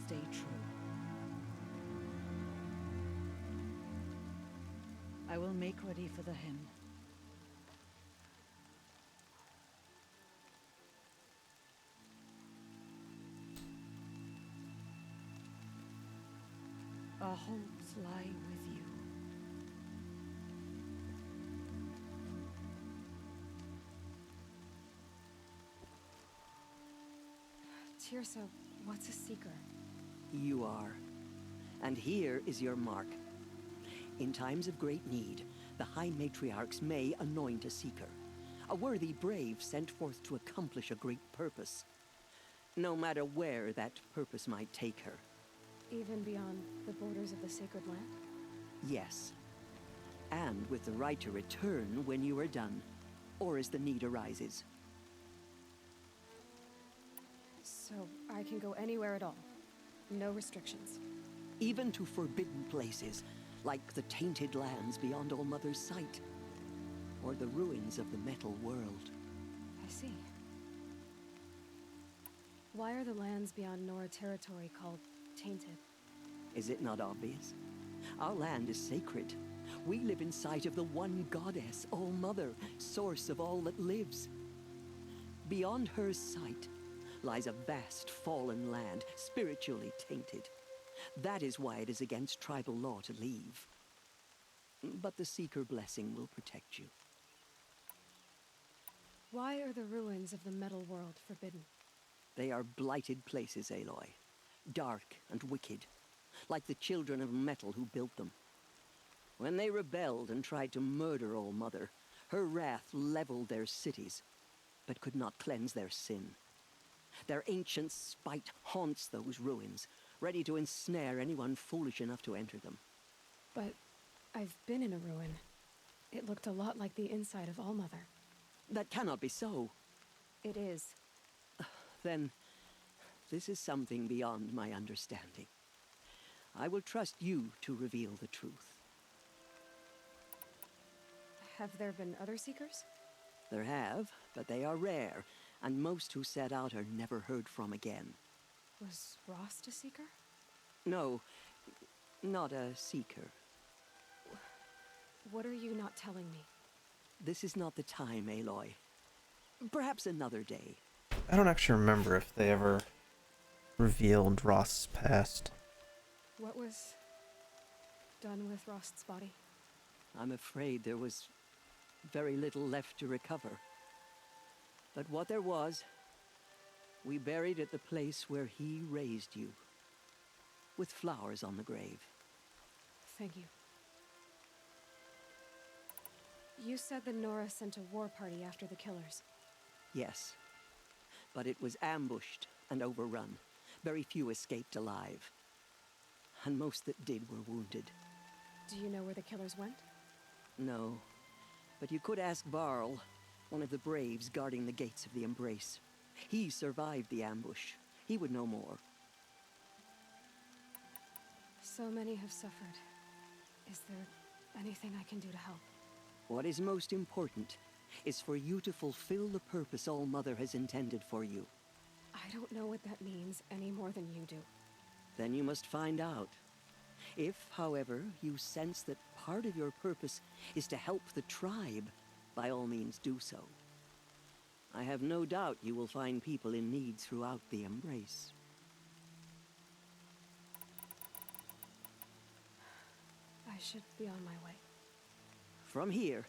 Stay true. I will make ready for the hymn. Our hopes lie with you. Tirsa, what's a seeker? You are. And here is your mark. In times of great need, the High Matriarchs may anoint a seeker. A worthy brave sent forth to accomplish a great purpose. No matter where that purpose might take her. Even beyond the borders of the sacred land? Yes. And with the right to return when you are done, or as the need arises. So I can go anywhere at all? No restrictions? Even to forbidden places, like the tainted lands beyond All Mother's sight. Or the ruins of the metal world. I see. Why are the lands beyond Nora territory called tainted? Is it not obvious? Our land is sacred. We live in sight of the one goddess, All Mother, source of all that lives. Beyond her sight lies a vast fallen land, spiritually tainted. That is why it is against tribal law to leave. But the Seeker blessing will protect you. Why are the ruins of the metal world forbidden? They are blighted places, Aloy. Dark and wicked, like the children of metal who built them. When they rebelled and tried to murder All Mother, her wrath leveled their cities, but could not cleanse their sin. Their ancient spite haunts those ruins, ready to ensnare anyone foolish enough to enter them. But I've been in a ruin. It looked a lot like the inside of Allmother. That cannot be so. It is. Then, this is something beyond my understanding. I will trust you to reveal the truth. Have there been other Seekers? There have, but they are rare, and most who set out are never heard from again. Was Rost a Seeker? No, not a Seeker. What are you not telling me? This is not the time, Aloy. Perhaps another day. I don't actually remember if they ever revealed Rost's past. What was done with Rost's body? I'm afraid there was very little left to recover. But what there was, we buried at the place where he raised you, with flowers on the grave. Thank you. You said the Nora sent a war party after the killers. Yes, but it was ambushed and overrun. Very few escaped alive, and most that did were wounded. Do you know where the killers went? No, but you could ask Varl, one of the braves guarding the gates of the Embrace. He survived the ambush. He would know more. So many have suffered. Is there anything I can do to help? What is most important is for you to fulfill the purpose All-Mother has intended for you. I don't know what that means any more than you do. Then you must find out. If, however, you sense that part of your purpose is to help the tribe, by all means do so. I have no doubt you will find people in need throughout the Embrace. I should be on my way. From here,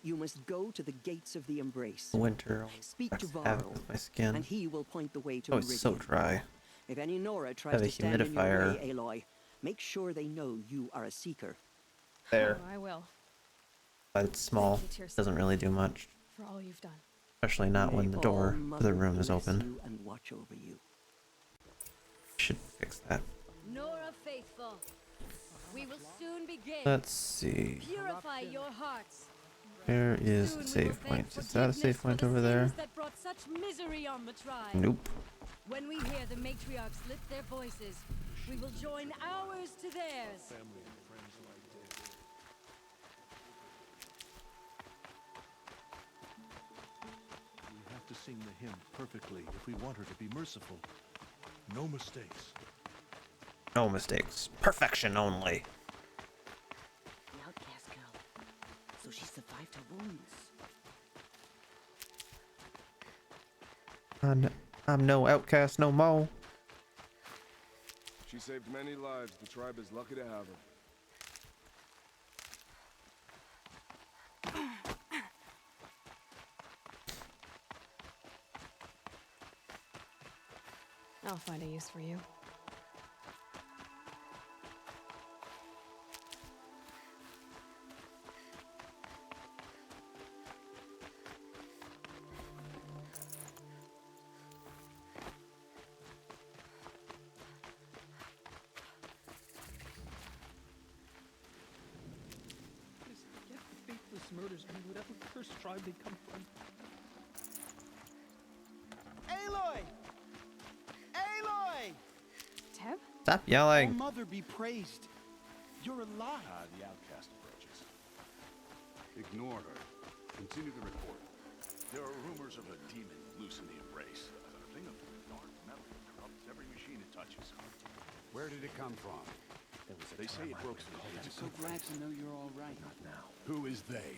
you must go to the gates of the Embrace. Winter Speak to have Varl, with my skin. and he will point the way to Oh, it's so Meridian. dry. If any Nora tries Have a to stand in your humidifier. way, Aloy, make sure they know you are a Seeker. There. Oh, I will. But it's small. Thank you, Tearsa, Doesn't really do much. for all you've done. Especially not when the door to the All-Mother room is bless open. you and watch over you. Should fix that. Nora faithful, we will soon begin. Let's see. Purify your hearts. Where is the save point? Is that a save point over there? That brought such misery on the tribe. Nope. When we hear the matriarchs lift their voices, we will join ours to theirs. We have to sing the hymn perfectly if we want her to be merciful. No mistakes. No mistakes. Perfection only. The outcast girl. So she survived her wounds. I'm no outcast no more. She saved many lives. The tribe is lucky to have her. I'll find a use for you. Get the faithless murders and whatever cursed tribe they come from. Aloy! Aloy! Teb? Stop yelling. Oh, Mother be praised. You're alive. The outcast approaches. Ignore her. Continue the report. There are rumors of a demon loose in the Embrace. A thing of dark metal that corrupts every machine it touches. Where did it come from? They say it broke through. I'm so glad to know you're all right. Not now. Who is they?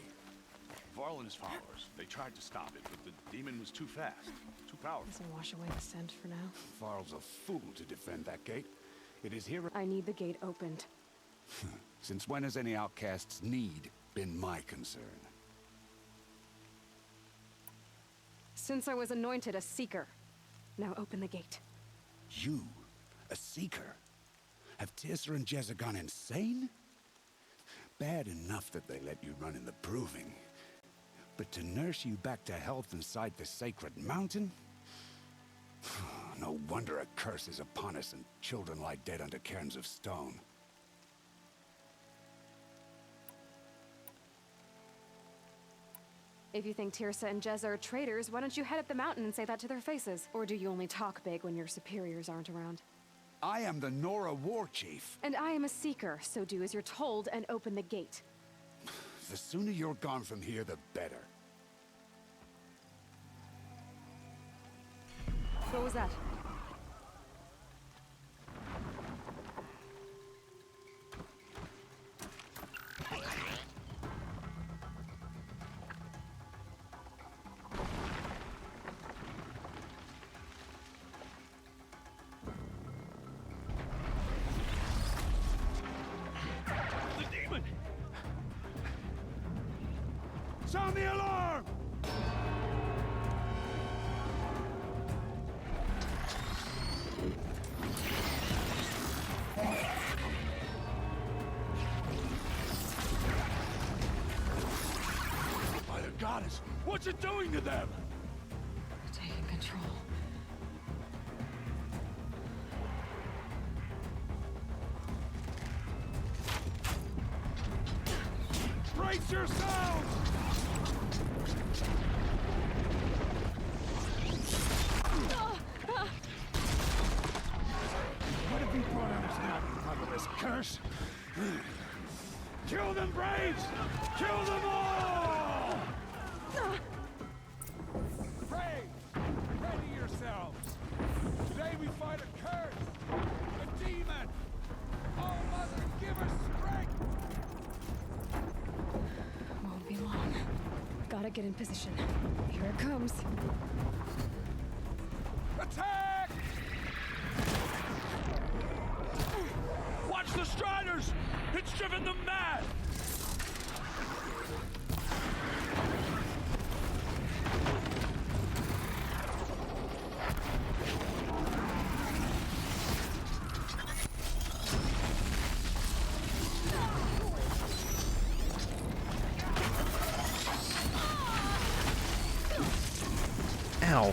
Varl and his followers. They tried to stop it, but the demon was too fast. Too powerful. Doesn't wash away the scent for now. Varl's a fool to defend that gate. It is here. I need the gate opened. Since when has any outcast's need been my concern? Since I was anointed a Seeker. Now open the gate. You? A Seeker? Have Tearsa and Jezza gone insane? Bad enough that they let you run in the Proving. But to nurse you back to health inside the Sacred Mountain? No wonder a curse is upon us and children lie dead under cairns of stone. If you think Tirsa and Jezza are traitors, why don't you head up the mountain and say that to their faces? Or do you only talk big when your superiors aren't around? I am the Nora war chief. And I am a seeker, so do as you're told and open the gate. The sooner you're gone from here, the better. What was that? Sound the alarm! By the goddess, what's it doing to them? Taking control. Brace yourselves! What have you brought on us now, motherless curse? Kill them, Braves! Kill them all! Braves, ready yourselves! Today we fight a curse! A demon! Oh, Mother, give us strength! Won't be long. Gotta get in position. Here it comes. Attack! Watch the Striders! It's driven them mad! Ow.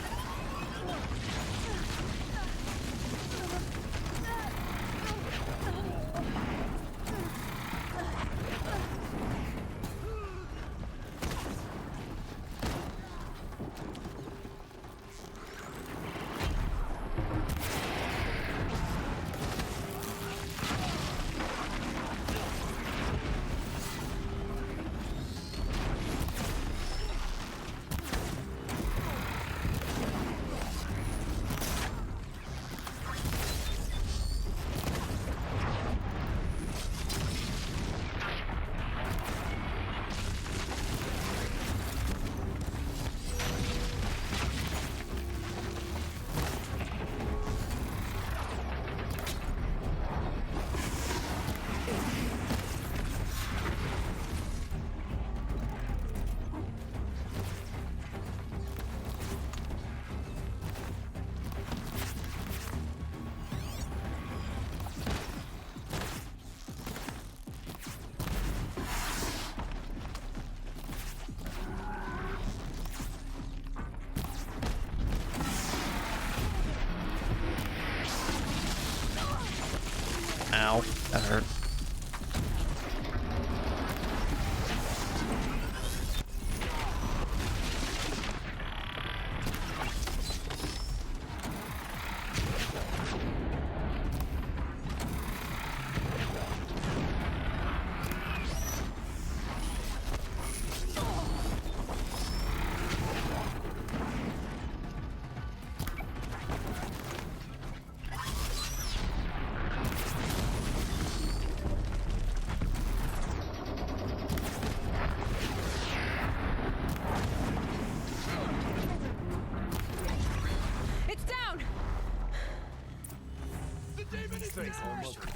Ow, that hurt.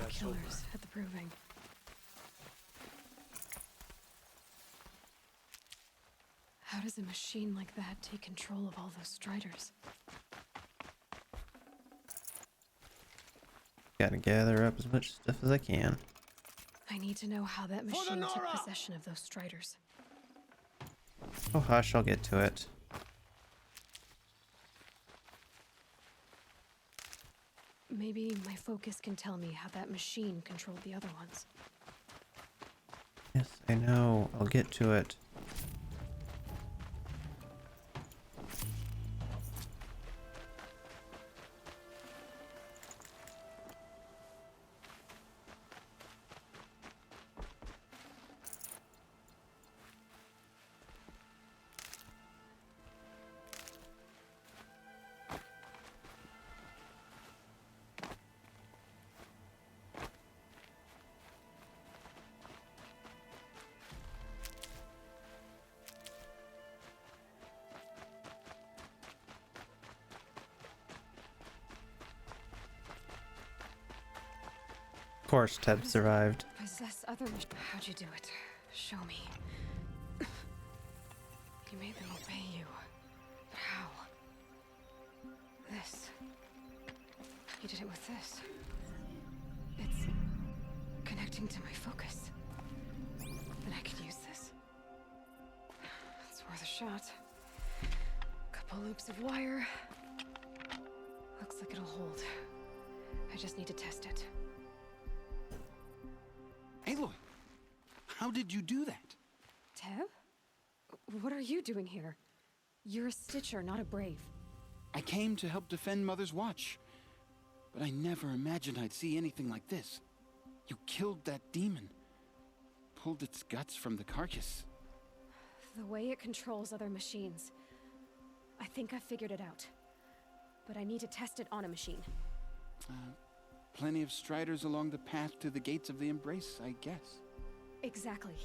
Killers at the proving. How does a machine like that take control of all those Striders? Gotta gather up as much stuff as I can. I need to know how that machine took possession of those Striders. Oh hush, I'll get to it. Maybe my focus can tell me how that machine controlled the other ones. Yes, I know. I'll get to it. Of course, Teb survived. Possess other. How'd you do it? Show me. You made them obey you. But how? This. You did it with this. It's connecting to my focus. Then I could use this. It's worth a shot. Couple loops of wire. Looks like it'll hold. I just need to test it. Aloy, how did you do that? Teb? What are you doing here? You're a Stitcher, not a Brave. I came to help defend Mother's Watch, but I never imagined I'd see anything like this. You killed that demon, pulled its guts from the carcass. The way it controls other machines. I think I figured it out. But I need to test it on a machine. Plenty of striders along the path to the gates of the Embrace, I guess. Exactly.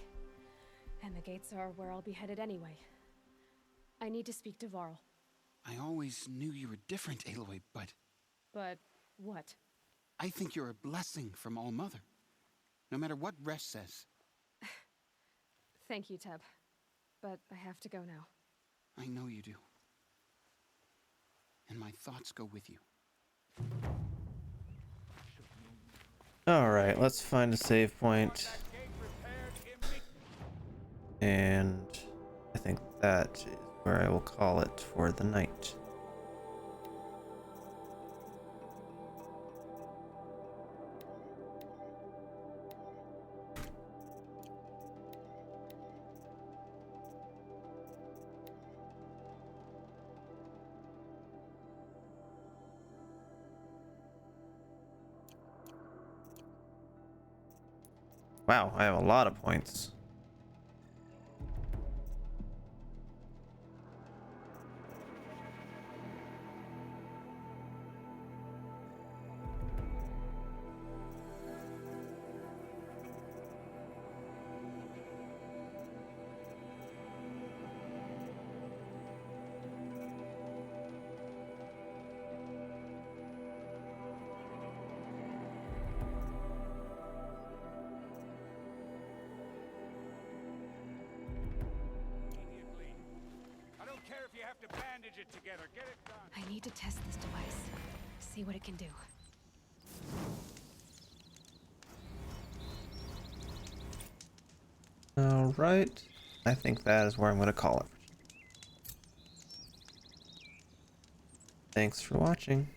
And the gates are where I'll be headed anyway. I need to speak to Varl. I always knew you were different, Aloy, but... But what? I think you're a blessing from All Mother. No matter what Resh says. Thank you, Teb. But I have to go now. I know you do. And my thoughts go with you. Alright, let's find a save point. And I think that is where I will call it for the night. Wow, I have a lot of points. Together. Get it done. I need to test this device. See what it can do. Alright. I think that is where I'm going to call it. Thanks for watching.